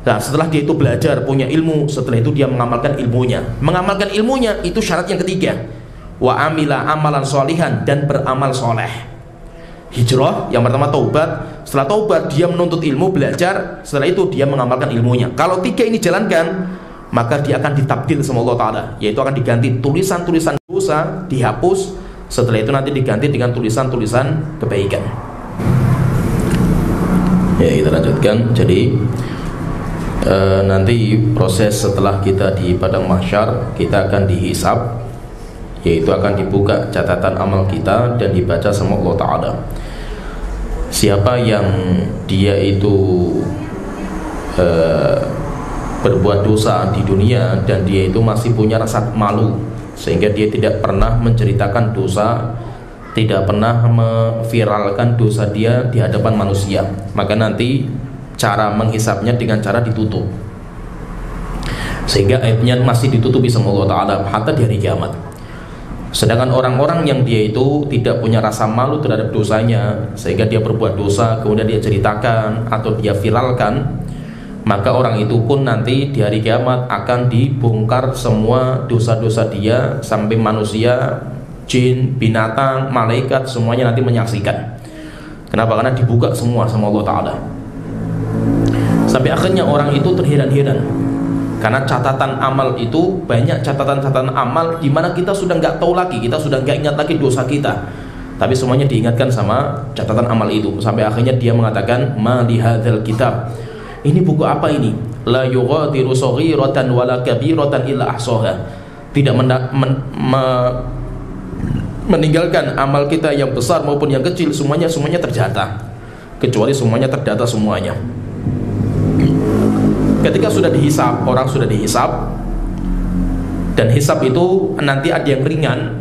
Nah, setelah dia itu belajar, punya ilmu, setelah itu dia mengamalkan ilmunya. Mengamalkan ilmunya itu syarat yang ketiga. Wa amila amalan sholihan, dan beramal soleh. Hijrah, yang pertama taubat. Setelah taubat dia menuntut ilmu, belajar. Setelah itu dia mengamalkan ilmunya. Kalau 3 ini jalankan, maka dia akan ditabdil sama Allah Ta'ala, yaitu akan diganti tulisan-tulisan dosa, dihapus. Setelah itu nanti diganti dengan tulisan-tulisan kebaikan. Ya, kita lanjutkan. Jadi nanti proses setelah kita di padang mahsyar, kita akan dihisab, yaitu akan dibuka catatan amal kita dan dibaca sama Allah Ta'ala. Siapa yang dia itu berbuat dosa di dunia dan dia itu masih punya rasa malu, sehingga dia tidak pernah menceritakan dosa, tidak pernah memviralkan dosa dia di hadapan manusia, maka nanti cara menghisapnya dengan cara ditutup, sehingga aibnya masih ditutupi sama Allah Ta'ala hatta di hari kiamat. Sedangkan orang-orang yang dia itu tidak punya rasa malu terhadap dosanya, sehingga dia berbuat dosa kemudian dia ceritakan atau dia viralkan, maka orang itu pun nanti di hari kiamat akan dibongkar semua dosa-dosa dia, sampai manusia, jin, binatang, malaikat, semuanya nanti menyaksikan. Kenapa? Karena dibuka semua sama Allah Ta'ala. Sampai akhirnya orang itu terheran-heran, karena catatan amal itu banyak, catatan-catatan amal di mana kita sudah nggak tahu lagi, kita sudah nggak ingat lagi dosa kita, tapi semuanya diingatkan sama catatan amal itu. Sampai akhirnya dia mengatakan, ma li hadzal kitab, ini buku apa ini? La yughadiru shaghiratan wala kabiratan illa ahsaha. Tidak meninggalkan amal kita yang besar maupun yang kecil, semuanya terdata, kecuali semuanya terdata semuanya. Ketika sudah dihisab, orang sudah dihisab, dan hisab itu nanti ada yang ringan,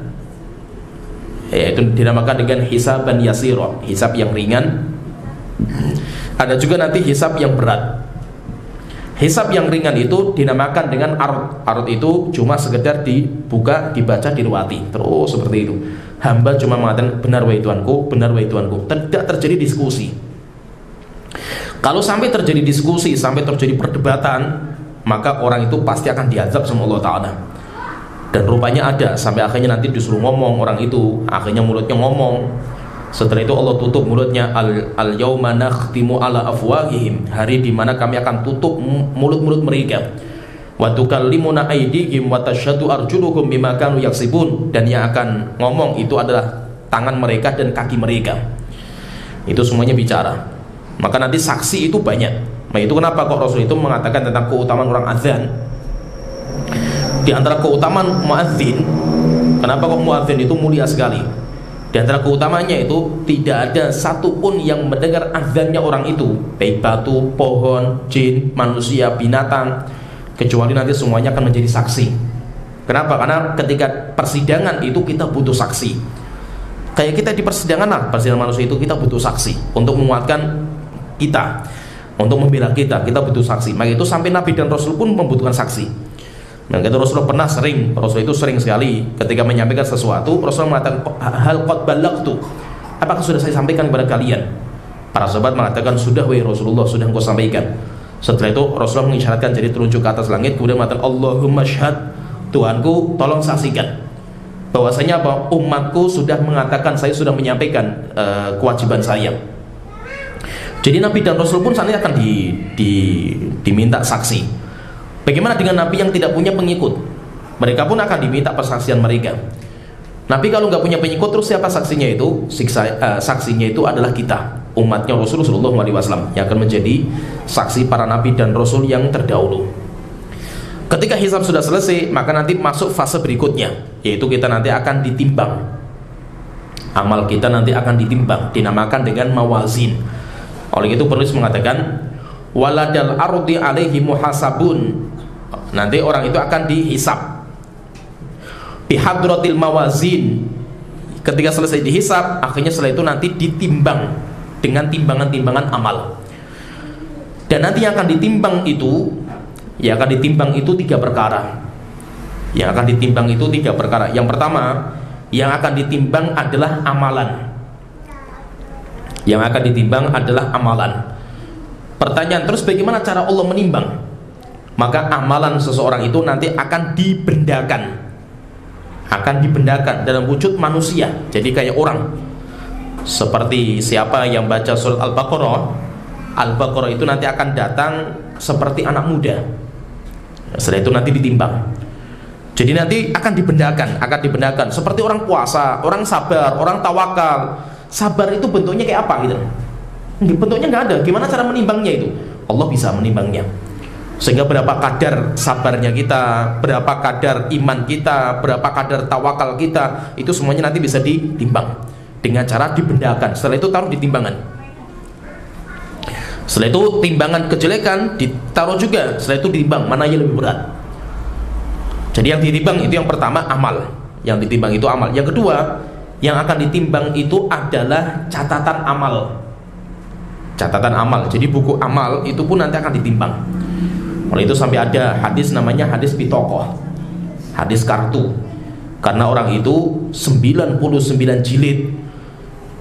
yaitu dinamakan dengan hisaban yasiro, hisab yang ringan. Ada juga nanti hisab yang berat. Hisab yang ringan itu dinamakan dengan arut. Arut itu cuma sekedar dibuka, dibaca, diruati, terus seperti itu. Hamba cuma mengatakan benar wahai Tuanku, benar wahai Tuanku. Tidak terjadi diskusi. Kalau sampai terjadi diskusi, sampai terjadi perdebatan, maka orang itu pasti akan diazab sama Allah Ta'ala. Dan rupanya ada, sampai akhirnya nanti disuruh ngomong orang itu, akhirnya mulutnya ngomong. Setelah itu Allah tutup mulutnya. Al-yawma nakhtimu ala afwahihim, hari dimana kami akan tutup mulut-mulut mereka. Wa tukallimuna aydihim wa tashhadu arjuluhum bima kanu yaksibun, dan yang akan ngomong itu adalah tangan mereka dan kaki mereka. Itu semuanya bicara. Maka nanti saksi itu banyak. Nah, itu kenapa kok Rasul itu mengatakan tentang keutamaan orang azan. Di antara keutamaan muadzin, kenapa kok muadzin itu mulia sekali? Di antara keutamanya itu tidak ada satupun yang mendengar azannya orang itu, baik batu, pohon, jin, manusia, binatang, kecuali nanti semuanya akan menjadi saksi Kenapa? Karena ketika persidangan itu kita butuh saksi. Kayak kita di persidangan lah, persidangan manusia itu kita butuh saksi untuk menguatkan kita, untuk membela kita butuh saksi. Maka itu sampai Nabi dan Rasul pun membutuhkan saksi. Nah, itu Rasulullah Rasul itu sering sekali ketika menyampaikan sesuatu, Rasulullah mengatakan, hal qad ballagtu, apakah sudah saya sampaikan kepada kalian? Para sahabat mengatakan, sudah wahai Rasulullah, sudah engkau sampaikan. Setelah itu Rasulullah mengisyaratkan jari telunjuk ke atas langit, kemudian mengatakan, Allahumma syhad, Tuhanku tolong saksikan bahwasanya apa, umatku sudah mengatakan saya sudah menyampaikan kewajiban saya. Jadi Nabi dan Rasul pun saat ini akan diminta saksi. Bagaimana dengan Nabi yang tidak punya pengikut? Mereka pun akan diminta persaksian mereka. Nabi kalau nggak punya pengikut, terus siapa saksinya itu? Saksinya itu adalah kita, umatnya Rasulullah SAW, yang akan menjadi saksi para Nabi dan Rasul yang terdahulu. Ketika hisab sudah selesai, maka nanti masuk fase berikutnya, yaitu kita nanti akan ditimbang. Amal kita nanti akan ditimbang, dinamakan dengan mawazin. Oleh itu penulis mengatakan, waladal ardi alaihi muhasabun. Nanti orang itu akan dihisab bihadratil mawazin. Ketika selesai dihisab, akhirnya setelah itu nanti ditimbang dengan timbangan-timbangan amal. Dan nanti yang akan ditimbang itu tiga perkara. Yang akan ditimbang itu tiga perkara. Yang pertama, yang akan ditimbang adalah amalan. Yang akan ditimbang adalah amalan. Pertanyaan terus, bagaimana cara Allah menimbang? Maka amalan seseorang itu nanti akan dibendakan. Akan dibendakan dalam wujud manusia. Jadi kayak orang. Seperti siapa yang baca surat Al-Baqarah itu nanti akan datang seperti anak muda. Setelah itu nanti ditimbang. Jadi nanti akan dibendakan seperti orang puasa, orang sabar, orang tawakal. Sabar itu bentuknya kayak apa gitu? Bentuknya nggak ada. Gimana cara menimbangnya itu? Allah bisa menimbangnya. Sehingga berapa kadar sabarnya kita, berapa kadar iman kita, berapa kadar tawakal kita, itu semuanya nanti bisa ditimbang dengan cara dibendakan. Setelah itu taruh di timbangan. Setelah itu timbangan kejelekan ditaruh juga. Setelah itu ditimbang mana yang lebih berat. Jadi yang ditimbang itu yang pertama amal. Yang ditimbang itu amal. Yang kedua, yang akan ditimbang itu adalah catatan amal. Catatan amal. Jadi buku amal itu pun nanti akan ditimbang. Oleh itu sampai ada hadis namanya hadis bitokoh, hadis kartu. Karena orang itu 99 jilid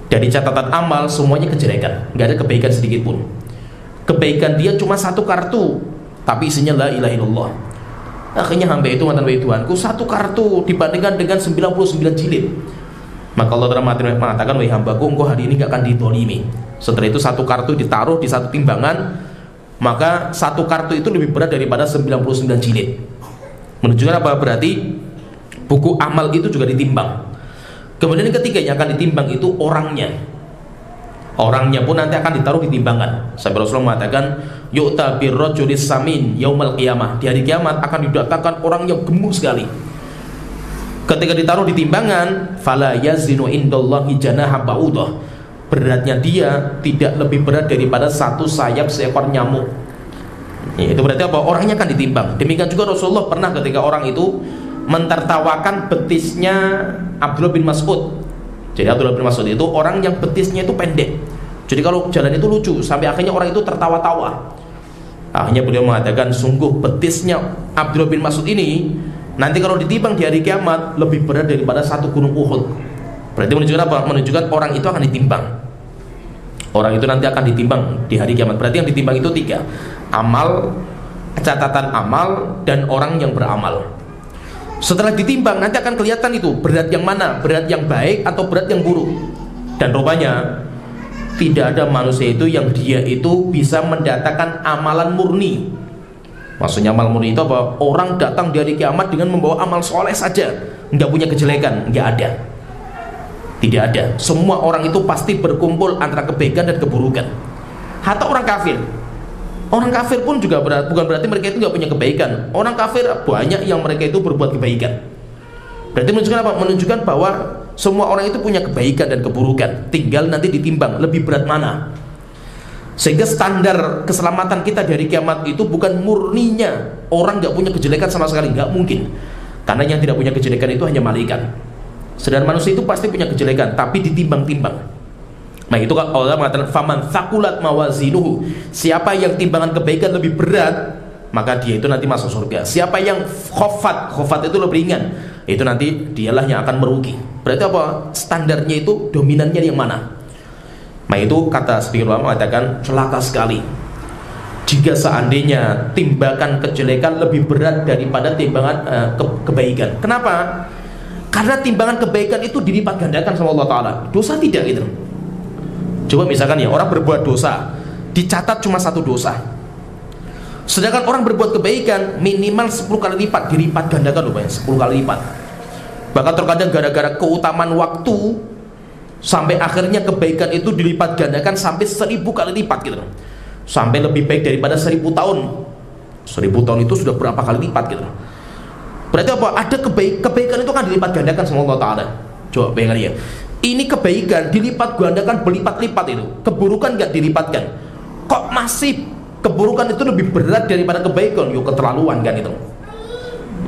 dari catatan amal semuanya kejelekan, nggak ada kebaikan sedikit pun. Kebaikan dia cuma satu kartu, tapi isinya la ilaha illallah. Akhirnya hamba itu mengatakan, wahai Tuhanku, satu kartu dibandingkan dengan 99 jilid. Maka Allah Ta'ala mengatakan, wahai hambaku, engkau hari ini gak akan ditolimi. Setelah itu satu kartu ditaruh di satu timbangan, maka satu kartu itu lebih berat daripada 99 jilid. Menunjukkan apa? Berarti buku amal itu juga ditimbang. Kemudian yang ketiga yang akan ditimbang itu orangnya. Orangnya pun nanti akan ditaruh di timbangan. Sampai Rasulullah mengatakan, yu'ta birrajulis samin yaumal qiyamah. Di hari kiamat akan didatangkan orang yang gemuk sekali. Ketika ditaruh di timbangan, fala yazinu indallahi janaha ba'udah. Beratnya dia tidak lebih berat daripada satu sayap seekor nyamuk. Itu berarti apa? Orangnya akan ditimbang. Demikian juga Rasulullah pernah ketika orang itu mentertawakan betisnya Abdullah bin Mas'ud. Jadi Abdullah bin Mas'ud itu orang yang betisnya itu pendek. Jadi kalau jalan itu lucu, sampai akhirnya orang itu tertawa-tawa. Akhirnya beliau mengatakan, sungguh betisnya Abdullah bin Mas'ud ini nanti kalau ditimbang di hari kiamat lebih berat daripada satu gunung Uhud. Berarti menunjukkan apa? Menunjukkan orang itu akan ditimbang. Orang itu nanti akan ditimbang di hari kiamat. Berarti yang ditimbang itu tiga: amal, catatan amal, dan orang yang beramal. Setelah ditimbang nanti akan kelihatan itu berat yang mana, berat yang baik atau berat yang buruk. Dan rupanya tidak ada manusia itu yang dia itu bisa mendatangkan amalan murni. Maksudnya amal murni itu apa? Orang datang dari kiamat dengan membawa amal soleh saja, nggak punya kejelekan, nggak ada. Tidak ada. Semua orang itu pasti berkumpul antara kebaikan dan keburukan. Hatta orang kafir. Orang kafir pun juga bukan berarti mereka itu nggak punya kebaikan. Orang kafir banyak yang mereka itu berbuat kebaikan. Berarti menunjukkan apa? Menunjukkan bahwa semua orang itu punya kebaikan dan keburukan. Tinggal nanti ditimbang lebih berat mana. Sehingga standar keselamatan kita dari kiamat itu bukan murninya orang nggak punya kejelekan sama sekali, nggak mungkin. Karena yang tidak punya kejelekan itu hanya malaikat. Sedangkan manusia itu pasti punya kejelekan, tapi ditimbang-timbang. Nah itu kan Allah mengatakan faman thaqulat mawazinuhu, siapa yang timbangan kebaikan lebih berat, maka dia itu nanti masuk surga. Siapa yang khofat itu lebih ringan, itu nanti dialah yang akan merugi. Berarti apa? Standarnya itu dominannya yang mana? Nah itu kata sebagian ulama mengatakan celaka sekali jika seandainya timbangan kejelekan lebih berat daripada timbangan kebaikan. Kenapa? Karena timbangan kebaikan itu dilipat gandakan sama Allah Ta'ala. Dosa tidak gitu. Coba misalkan ya, orang berbuat dosa dicatat cuma 1 dosa, sedangkan orang berbuat kebaikan minimal 10 kali lipat, dilipat gandakan loh, 10 kali lipat. Bahkan terkadang gara-gara keutamaan waktu sampai akhirnya kebaikan itu dilipat gandakan sampai 1000 kali lipat gitu. Sampai lebih baik daripada 1000 tahun. 1000 tahun itu sudah berapa kali lipat gitu. Berarti apa? Ada kebaikan itu kan dilipat gandakan sama Allah Ta'ala. Coba bayangkan ya, ini kebaikan dilipat gandakan berlipat-lipat itu, keburukan gak dilipatkan. Kok masih keburukan itu lebih berat daripada kebaikan? Yuk keterlaluan kan itu,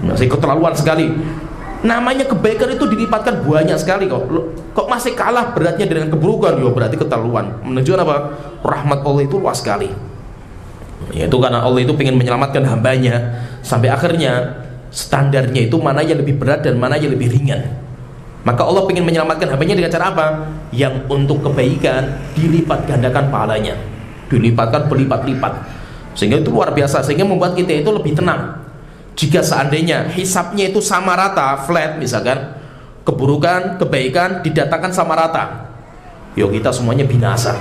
masih keterlaluan sekali. Namanya kebaikan itu dilipatkan banyak sekali kok masih kalah beratnya dengan keburukan? Yuk berarti keterlaluan. Menunjukkan apa? Rahmat Allah itu luas sekali. Yaitu karena Allah itu ingin menyelamatkan hambanya, sampai akhirnya standarnya itu mana yang lebih berat dan mana yang lebih ringan. Maka Allah ingin menyelamatkan hambanya dengan cara apa? Yang untuk kebaikan dilipat gandakan pahalanya, dilipatkan berlipat-lipat, sehingga itu luar biasa, sehingga membuat kita itu lebih tenang. Jika seandainya hisapnya itu sama rata, flat misalkan, keburukan, kebaikan didatangkan sama rata, yuk kita semuanya binasa,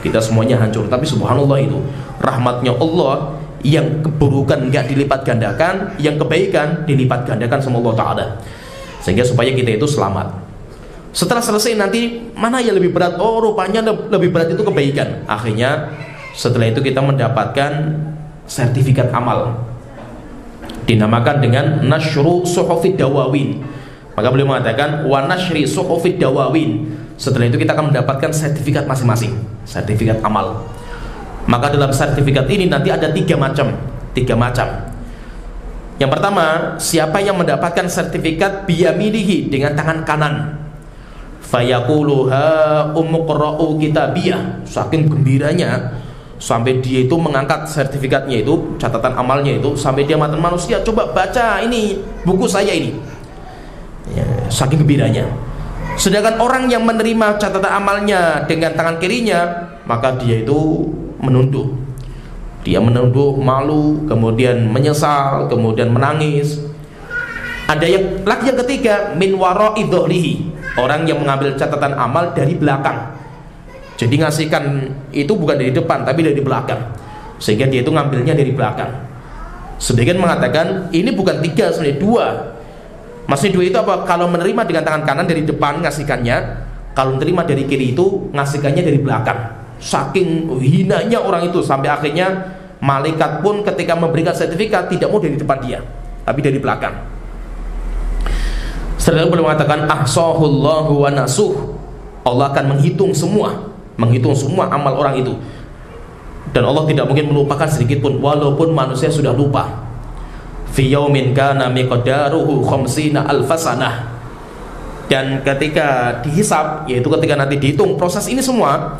kita semuanya hancur. Tapi subhanallah itu rahmatnya Allah, yang keburukan nggak dilipat gandakan, yang kebaikan dilipat gandakan sama Allah Ta'ala, sehingga supaya kita itu selamat. Setelah selesai nanti mana yang lebih berat? Oh rupanya lebih berat itu kebaikan. Akhirnya setelah itu kita mendapatkan sertifikat amal, dinamakan dengan nasyru suhufid dawawin. Maka beliau mengatakan wa nasyri suhufid dawawin. Setelah itu kita akan mendapatkan sertifikat masing-masing, sertifikat amal. Maka dalam sertifikat ini nanti ada 3 macam. Yang pertama, siapa yang mendapatkan sertifikat biyaminihi, dengan tangan kanan, fayaquluha umqra'u kitabiyah, saking gembiranya sampai dia itu mengangkat sertifikatnya itu, catatan amalnya itu, sampai dia mengatakan manusia coba baca ini buku saya ini ya, saking gembiranya. Sedangkan orang yang menerima catatan amalnya dengan tangan kirinya, maka dia itu menunduk, malu, kemudian menyesal, kemudian menangis. Ada lagi yang ketiga, min wara'i dhahrihi, orang yang mengambil catatan amal dari belakang. Jadi ngasihkan itu bukan dari depan tapi dari belakang, sehingga dia itu ngambilnya dari belakang. Sebagian mengatakan ini bukan 3, sebenarnya 2. Maksudnya 2 itu apa? Kalau menerima dengan tangan kanan dari depan ngasihkannya, kalau menerima dari kiri itu ngasihkannya dari belakang. Saking hinanya orang itu, sampai akhirnya malaikat pun ketika memberikan sertifikat tidak mau dari depan dia, tapi dari belakang. Setelah itu beliau mengatakan ahsahullahu wa nasuh, Allah akan menghitung semua amal orang itu, dan Allah tidak mungkin melupakan sedikit pun, walaupun manusia sudah lupa. Fi yaumin kana miqdaruhu 50 alfasanah. Dan ketika dihisab, yaitu ketika nanti dihitung proses ini semua,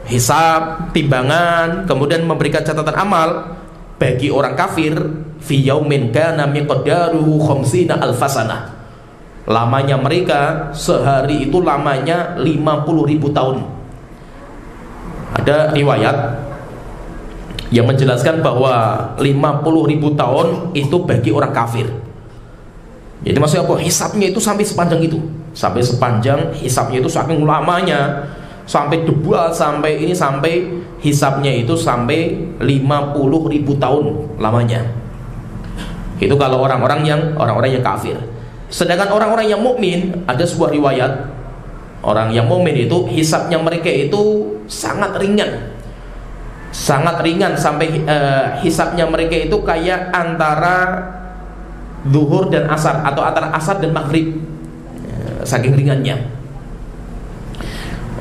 hisab, timbangan, kemudian memberikan catatan amal bagi orang kafir, fi yaumin kana miqdaruhu 50 alfasanah. Lamanya mereka sehari itu lamanya 50.000 tahun. Ada riwayat yang menjelaskan bahwa 50.000 tahun itu bagi orang kafir. Jadi maksudnya apa? Hisabnya itu sampai sepanjang itu, sampai sepanjang hisabnya itu, saking lamanya, sampai debal, sampai hisabnya itu sampai 50.000 tahun lamanya. Itu kalau orang-orang yang kafir. Sedangkan orang-orang yang mukmin, ada sebuah riwayat, orang yang mukmin itu hisabnya mereka itu sangat ringan, sampai hisabnya mereka itu kayak antara zuhur dan asar, atau antara asar dan maghrib, saking ringannya.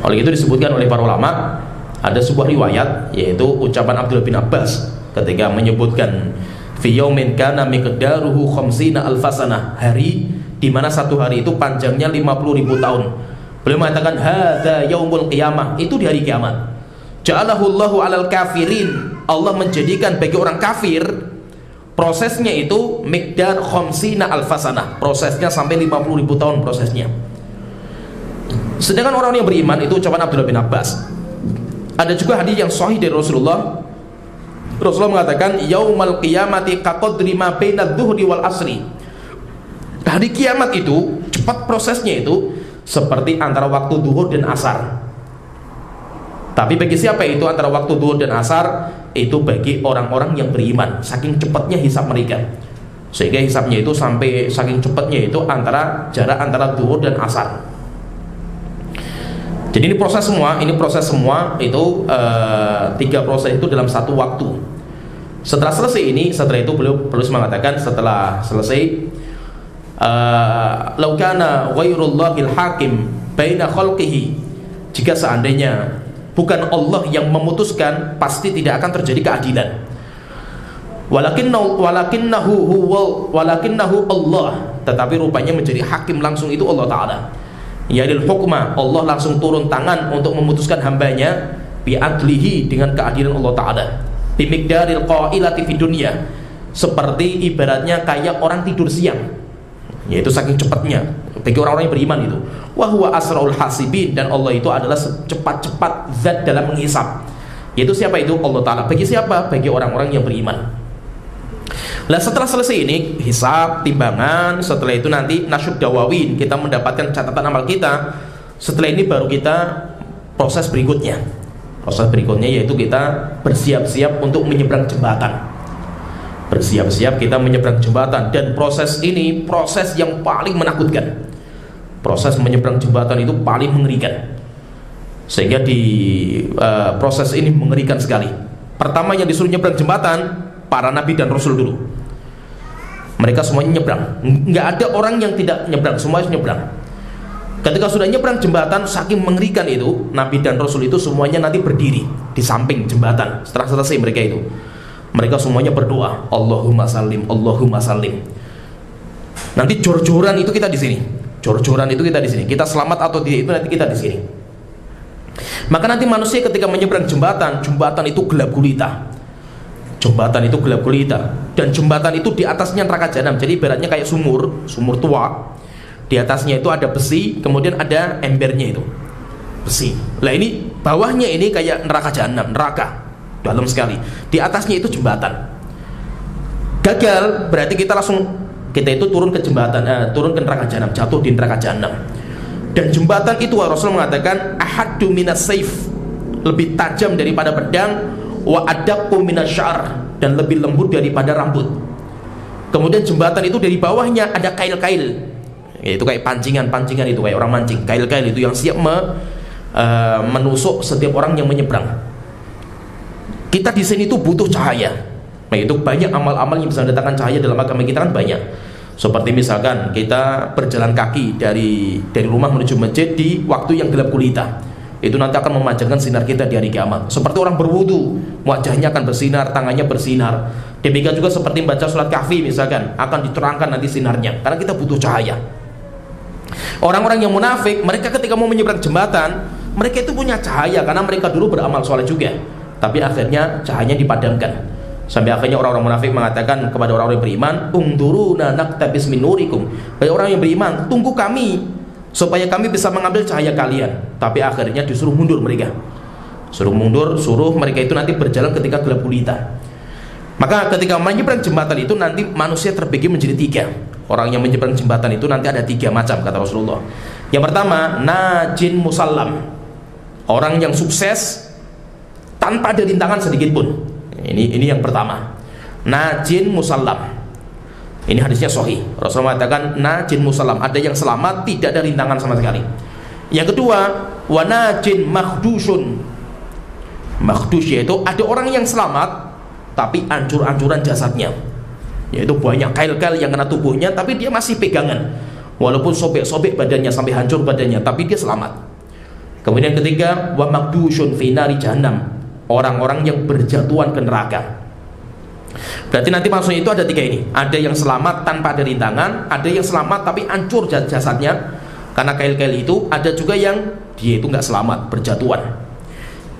Oleh itu disebutkan oleh para ulama, ada sebuah riwayat, yaitu ucapan Abdullah bin Abbas ketika menyebutkan fi yaumin kana miqdaruhu khamsina alfasana, hari di mana satu hari itu panjangnya 50.000 tahun. Beliau mengatakan hadza yaumul qiyamah, itu di hari kiamat. Ja'alahu Allahu 'alal kafirin, Allah menjadikan bagi orang kafir prosesnya itu miqdar khamsina alfasana, prosesnya sampai 50.000 tahun prosesnya. Sedangkan orang yang beriman, itu ucapan Abdullah bin Abbas. Ada juga hadis yang sahih dari Rasulullah. Rasulullah mengatakan yaumal qiyamati kaqadri ma bainadz dzuhri wal asri. Hari kiamat itu cepat prosesnya itu seperti antara waktu zuhur dan asar. Tapi bagi siapa itu antara waktu zuhur dan asar? Itu bagi orang-orang yang beriman. Saking cepatnya hisab mereka, sehingga hisabnya itu sampai saking cepatnya itu jarak antara zuhur dan asar. Jadi ini proses semua itu tiga proses itu dalam satu waktu. Setelah itu beliau mengatakan setelah selesai, laukana ghairullahil hakim baina khalqihi, jika seandainya bukan Allah yang memutuskan, pasti tidak akan terjadi keadilan. Walakinnahu Allah, tetapi rupanya menjadi hakim langsung itu Allah Ta'ala. Yadil hukma, Allah langsung turun tangan untuk memutuskan hambanya bi'adlihi, dengan keadilan Allah Ta'ala. Bimikdaril qailati fi dunya, seperti ibaratnya kayak orang tidur siang, yaitu saking cepatnya bagi orang-orang yang beriman itu. Wa huwa asraul hasibin, dan Allah itu adalah cepat-cepat zat dalam menghisab. Yaitu siapa itu? Allah Ta'ala. Bagi siapa? Bagi orang-orang yang beriman. Nah, setelah selesai ini hisab, timbangan, setelah itu nanti nasyub dawawin, kita mendapatkan catatan amal kita. Setelah ini baru kita proses berikutnya. Proses berikutnya yaitu kita bersiap-siap untuk menyeberang jembatan. Bersiap-siap kita menyeberang jembatan, dan proses ini proses yang paling menakutkan. Proses menyeberang jembatan itu paling mengerikan, sehingga di proses ini mengerikan sekali. Pertama yang disuruh nyeberang jembatan para nabi dan rasul dulu. Mereka semuanya nyebrang, nggak ada orang yang tidak nyebrang, semuanya nyebrang. Ketika sudah nyebrang jembatan, saking mengerikan itu, nabi dan rasul itu semuanya nanti berdiri di samping jembatan. Setelah selesai mereka semuanya berdoa, Allahumma salim, Allahumma salim. Nanti jor-joran itu kita di sini. Jor-joran itu kita di sini. Kita selamat atau tidak itu nanti kita di sini. Maka nanti manusia ketika menyeberang jembatan itu gelap gulita. Jembatan itu gelap gulita, dan jembatan itu di atasnya neraka jahanam. Jadi ibaratnya kayak sumur tua. Di atasnya itu ada besi, kemudian ada embernya itu besi. Lah ini bawahnya ini kayak neraka jahanam, neraka dalam sekali. Di atasnya itu jembatan. Gagal berarti kita itu turun ke jembatan, turun ke neraka jahanam, jatuh di neraka jahanam. Dan jembatan itu Rasul mengatakan ahaddu minas saif, lebih tajam daripada pedang, wa adaqqu minasy'ar, dan lebih lembut daripada rambut. Kemudian jembatan itu dari bawahnya ada kail-kail, yaitu kayak pancingan itu, kayak orang mancing. Kail-kail itu yang siap menusuk setiap orang yang menyeberang. Kita di sini itu butuh cahaya. Nah, itu banyak amal-amal yang bisa mendatangkan cahaya dalam agama kita kan banyak. Seperti misalkan kita berjalan kaki dari rumah menuju masjid di waktu yang gelap gulita. Itu nanti akan memanjangkan sinar kita di hari kiamat. Seperti orang berwudu, wajahnya akan bersinar, tangannya bersinar. Demikian juga seperti membaca surat kahfi misalkan, akan diterangkan nanti sinarnya, karena kita butuh cahaya. Orang-orang yang munafik, mereka ketika mau menyeberang jembatan, mereka itu punya cahaya karena mereka dulu beramal soleh juga, tapi akhirnya cahayanya dipadamkan. Sampai akhirnya orang-orang munafik mengatakan kepada orang-orang yang beriman, ungduruna naktabis min nurikum, bagi orang yang beriman, tunggu kami supaya kami bisa mengambil cahaya kalian. Tapi akhirnya disuruh mundur mereka, suruh mereka itu nanti berjalan ketika gelap gulita. Maka ketika menyeberang jembatan itu nanti manusia terbagi menjadi tiga. Orang yang menyeberang jembatan itu nanti ada tiga macam, kata Rasulullah. Yang pertama, najin musallam, orang yang sukses tanpa ada rintangan sedikit pun. Ini yang pertama, najin musallam. Ini hadisnya sahih. Rasulullah mengatakan najin musallam, ada yang selamat, tidak ada rintangan sama sekali. Yang kedua, wa najin makhdusun. Makhdus yaitu ada orang yang selamat tapi ancur-ancuran jasadnya, yaitu banyak kail-kail yang kena tubuhnya, tapi dia masih pegangan, walaupun sobek-sobek badannya sampai hancur badannya, tapi dia selamat. Kemudian ketiga, wa makhdusun fi nari jahannam, orang-orang yang berjatuhan ke neraka. Berarti nanti maksudnya itu ada 3 ini. Ada yang selamat tanpa ada rintangan, ada yang selamat tapi hancur jasadnya karena kail-kail itu, ada juga yang dia itu nggak selamat, berjatuhan.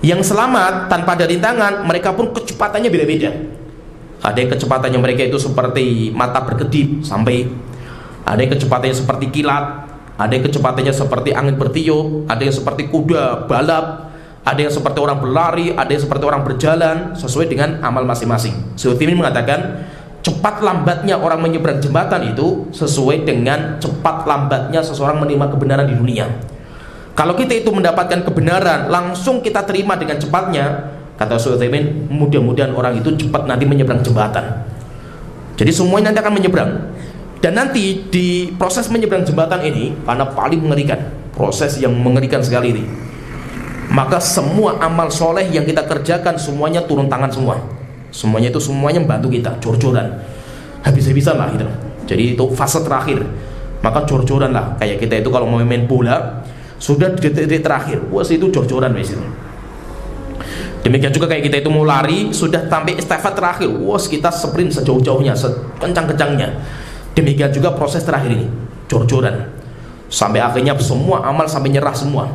Yang selamat tanpa ada rintangan, mereka pun kecepatannya beda-beda. Ada yang kecepatannya mereka itu seperti mata berkedip sampai, ada yang kecepatannya seperti kilat, ada yang kecepatannya seperti angin bertiup, ada yang seperti kuda balap, ada yang seperti orang berlari, ada yang seperti orang berjalan, sesuai dengan amal masing-masing. Syaikhul mengatakan cepat lambatnya orang menyeberang jembatan itu sesuai dengan cepat lambatnya seseorang menerima kebenaran di dunia. Kalau kita itu mendapatkan kebenaran langsung kita terima dengan cepatnya, kata Syaikhul, mudah-mudahan orang itu cepat nanti menyeberang jembatan. Jadi semuanya nanti akan menyeberang. Dan nanti di proses menyeberang jembatan ini, karena paling mengerikan, proses yang mengerikan sekali ini, maka semua amal soleh yang kita kerjakan semuanya turun tangan semua. Semuanya itu semuanya membantu kita, jor-joran, habis-habisan lah gitu. Jadi itu fase terakhir, maka jor-joran lah. Kayak kita itu kalau mau main bola, sudah di detik-detik terakhir, wah itu jor-joran wes itu. Demikian juga kayak kita itu mau lari, sudah sampai estafet terakhir, wah kita sprint sejauh-jauhnya, sekencang-kencangnya. Demikian juga proses terakhir ini, jor-joran, sampai akhirnya semua amal sampai nyerah semua.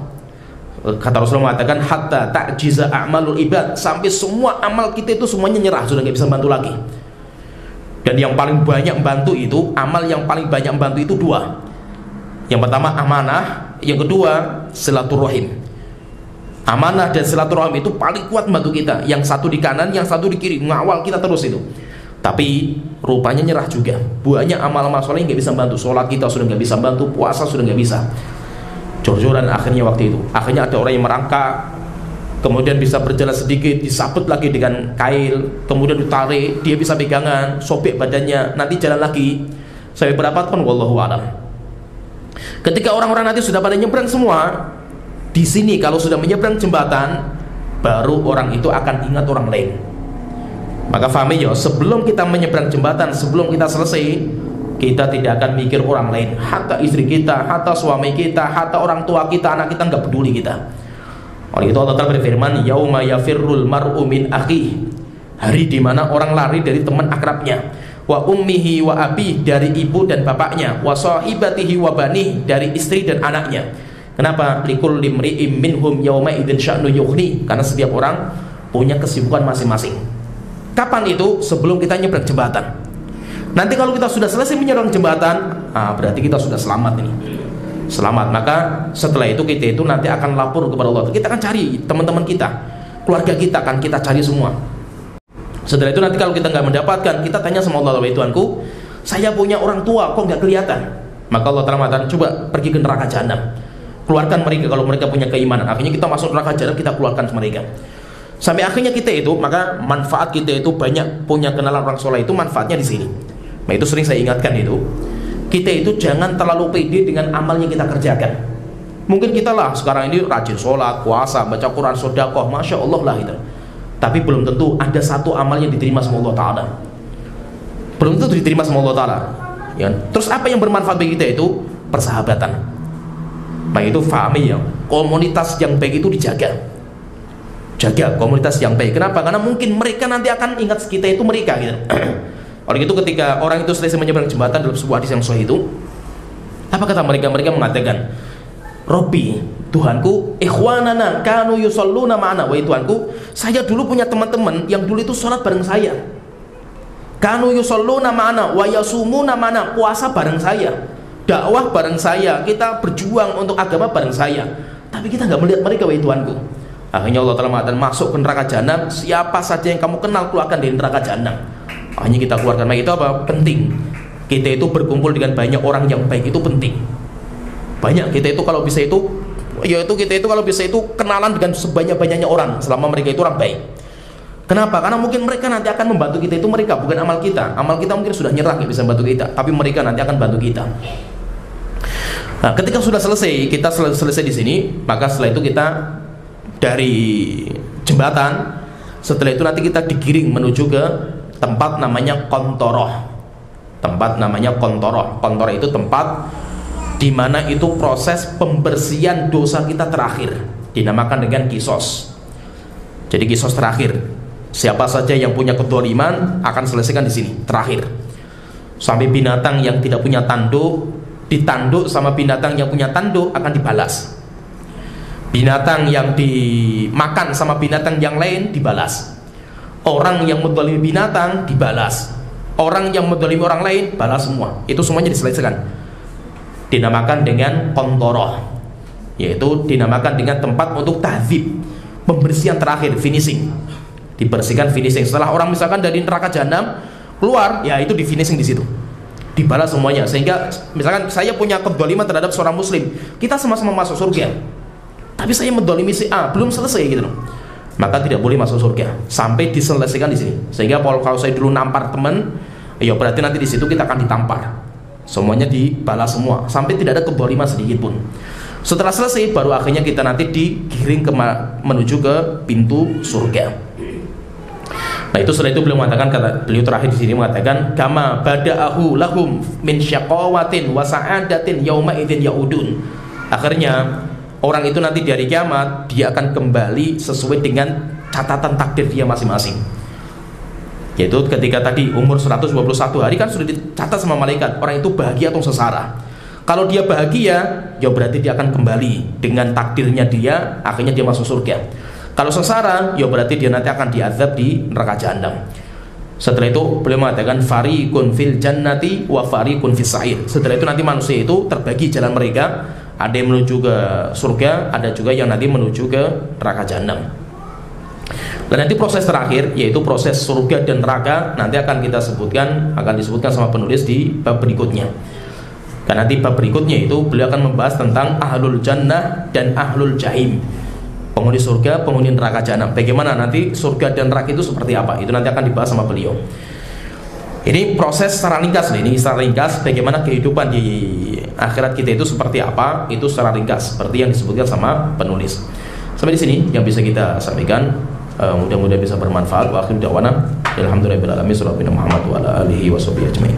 Kata Rasulullah mengatakan hatta ta'jiza a'malul ibad, sampai semua amal kita itu semuanya nyerah, sudah nggak bisa bantu lagi. Dan yang paling banyak membantu itu, amal yang paling banyak membantu itu 2. Yang pertama amanah, yang kedua silaturahim. Amanah dan silaturahim itu paling kuat membantu kita. Yang satu di kanan, yang satu di kiri, mengawal kita terus itu. Tapi rupanya nyerah juga. Banyak amal-amal soleh nggak bisa bantu. Sholat kita sudah nggak bisa bantu, puasa sudah nggak bisa. Jor-joran akhirnya waktu itu. Akhirnya ada orang yang merangkak, kemudian bisa berjalan sedikit, disabet lagi dengan kail, kemudian ditarik, dia bisa pegangan, sobek badannya, nanti jalan lagi. Sampai berapa pun wallahu a'lam. Ketika orang-orang nanti sudah pada nyebrang semua, di sini kalau sudah menyeberang jembatan, baru orang itu akan ingat orang lain. Maka fahami ya, sebelum kita menyeberang jembatan, sebelum kita selesai, kita tidak akan mikir orang lain. Hatta istri kita, hatta suami kita, hatta orang tua kita, anak kita, nggak peduli kita. Oleh itu Allah Ta'ala berfirman, yauma yafirrul mar'u min akhihi, hari dimana orang lari dari teman akrabnya, wa ummihi wa abi, dari ibu dan bapaknya, wa sahibatihi wa bani, dari istri dan anaknya. Kenapa? Likulli imri'im minhum yauma idzin sya'nu yughni, karena setiap orang punya kesibukan masing-masing. Kapan itu? Sebelum kita nyebrang jembatan. Nanti kalau kita sudah selesai menyeberang jembatan, berarti kita sudah selamat ini. Selamat. Maka setelah itu kita itu nanti akan lapor kepada Allah. Kita akan cari teman-teman kita, keluarga kita, akan kita cari semua. Setelah itu nanti kalau kita nggak mendapatkan, kita tanya sama Allah, wahai Tuhanku, saya punya orang tua kok nggak kelihatan. Maka Allah Ta'ala mengatakan, coba pergi ke neraka jahanam, keluarkan mereka kalau mereka punya keimanan. Akhirnya kita masuk neraka jahanam, kita keluarkan mereka. Sampai akhirnya kita itu, maka manfaat kita itu banyak punya kenalan orang soleh itu manfaatnya di sini. Nah itu sering saya ingatkan itu, kita itu jangan terlalu pede dengan amal yang kita kerjakan. Mungkin kita lah sekarang ini rajin sholat, puasa, baca Quran, sedekah, masya Allah lah itu. Tapi belum tentu ada satu amal yang diterima sama Allah Ta'ala. Belum tentu diterima sama Allah Ta'ala ya. Terus apa yang bermanfaat bagi kita itu? Persahabatan. Nah itu fahami ya, komunitas yang baik itu dijaga. Jaga komunitas yang baik. Kenapa? Karena mungkin mereka nanti akan ingat kita itu mereka gitu. Oleh itu ketika orang itu selesai menyeberang jembatan dalam sebuah hadis yang sahih itu, apa kata mereka? Mereka mengatakan, Robbi, Tuhanku, ikhwanana kanu yusalluna ma'ana. Wahai Tuhanku, saya dulu punya teman-teman yang dulu itu sholat bareng saya. Kanu yusalluna ma'ana wa yasumuna ma'ana, puasa bareng saya, dakwah bareng saya, kita berjuang untuk agama bareng saya. Tapi kita nggak melihat mereka, wahai Tuhanku. Akhirnya Allah Ta'ala mengatakan, masuk ke neraka jahanam, siapa saja yang kamu kenal keluarkan dari neraka jahanam. Hanya kita keluarkan. Nah itu apa? Penting. Kita itu berkumpul dengan banyak orang yang baik itu penting. Banyak kita itu kalau bisa itu, yaitu kita itu kalau bisa itu kenalan dengan sebanyak-banyaknya orang selama mereka itu orang baik. Kenapa? Karena mungkin mereka nanti akan membantu kita itu mereka, bukan amal kita. Amal kita mungkin sudah nyerah nggak bisa bantu kita, tapi mereka nanti akan bantu kita. Nah, ketika sudah selesai, kita selesai di sini, maka setelah itu kita dari jembatan, setelah itu nanti kita digiring menuju ke tempat namanya kontoroh. Tempat namanya kontoroh. Kontoroh itu tempat di mana itu proses pembersihan dosa kita terakhir, dinamakan dengan kisos. Jadi kisos terakhir. Siapa saja yang punya kedzaliman akan selesaikan di sini. Terakhir, sampai binatang yang tidak punya tanduk ditanduk sama binatang yang punya tanduk akan dibalas. Binatang yang dimakan sama binatang yang lain dibalas. Orang yang menzalimi binatang dibalas. Orang yang menzalimi orang lain balas semua. Itu semuanya diselesaikan. Dinamakan dengan kontoroh, yaitu dinamakan dengan tempat untuk tahdzib, pembersihan terakhir, finishing. Dibersihkan, finishing. Setelah orang misalkan dari neraka jahanam keluar, ya itu di finishing di situ. Dibalas semuanya. Sehingga misalkan saya punya kedzaliman terhadap seorang muslim, kita sama-sama masuk surga, tapi saya menzalimi si A, belum selesai gitu loh, maka tidak boleh masuk surga sampai diselesaikan di sini. Sehingga kalau saya dulu nampar teman, ya berarti nanti di situ kita akan ditampar. Semuanya dibalas semua sampai tidak ada kedzaliman sedikit pun. Setelah selesai baru akhirnya kita nanti digiring menuju ke pintu surga. Nah itu setelah itu beliau mengatakan, kata beliau terakhir di sini mengatakan, kama bada'ahu lahum min syaqawatin wa sa'adatin yauma idzin yaudun. Akhirnya orang itu nanti di hari kiamat dia akan kembali sesuai dengan catatan takdir dia masing-masing. Yaitu ketika tadi umur 121 hari kan sudah dicatat sama malaikat, orang itu bahagia atau sengsara. Kalau dia bahagia, ya berarti dia akan kembali dengan takdirnya dia, akhirnya dia masuk surga. Kalau sengsara, ya berarti dia nanti akan diazab di neraka jahanam. Setelah itu beliau mengatakan fariqun fil jannati wa fariqun fis sa'ir. Setelah itu nanti manusia itu terbagi jalan mereka, ada yang menuju ke surga, ada juga yang nanti menuju ke neraka jahanam. Dan nanti proses terakhir yaitu proses surga dan neraka nanti akan disebutkan sama penulis di bab berikutnya. Dan nanti bab berikutnya itu beliau akan membahas tentang ahlul jannah dan ahlul jahim. Penghuni surga, penghuni neraka jahanam. Bagaimana nanti surga dan neraka itu seperti apa? Itu nanti akan dibahas sama beliau. Ini proses secara ringkas nih. Ini secara ringkas bagaimana kehidupan di akhirat kita itu seperti apa? Itu secara ringkas seperti yang disebutkan sama penulis. Sampai di sini yang bisa kita sampaikan. Mudah-mudahan bisa bermanfaat. Wa akhiru da'wana alhamdulillahirabbil alamin. Sallallahu Muhammad wa ala alihi washabihi ajmain.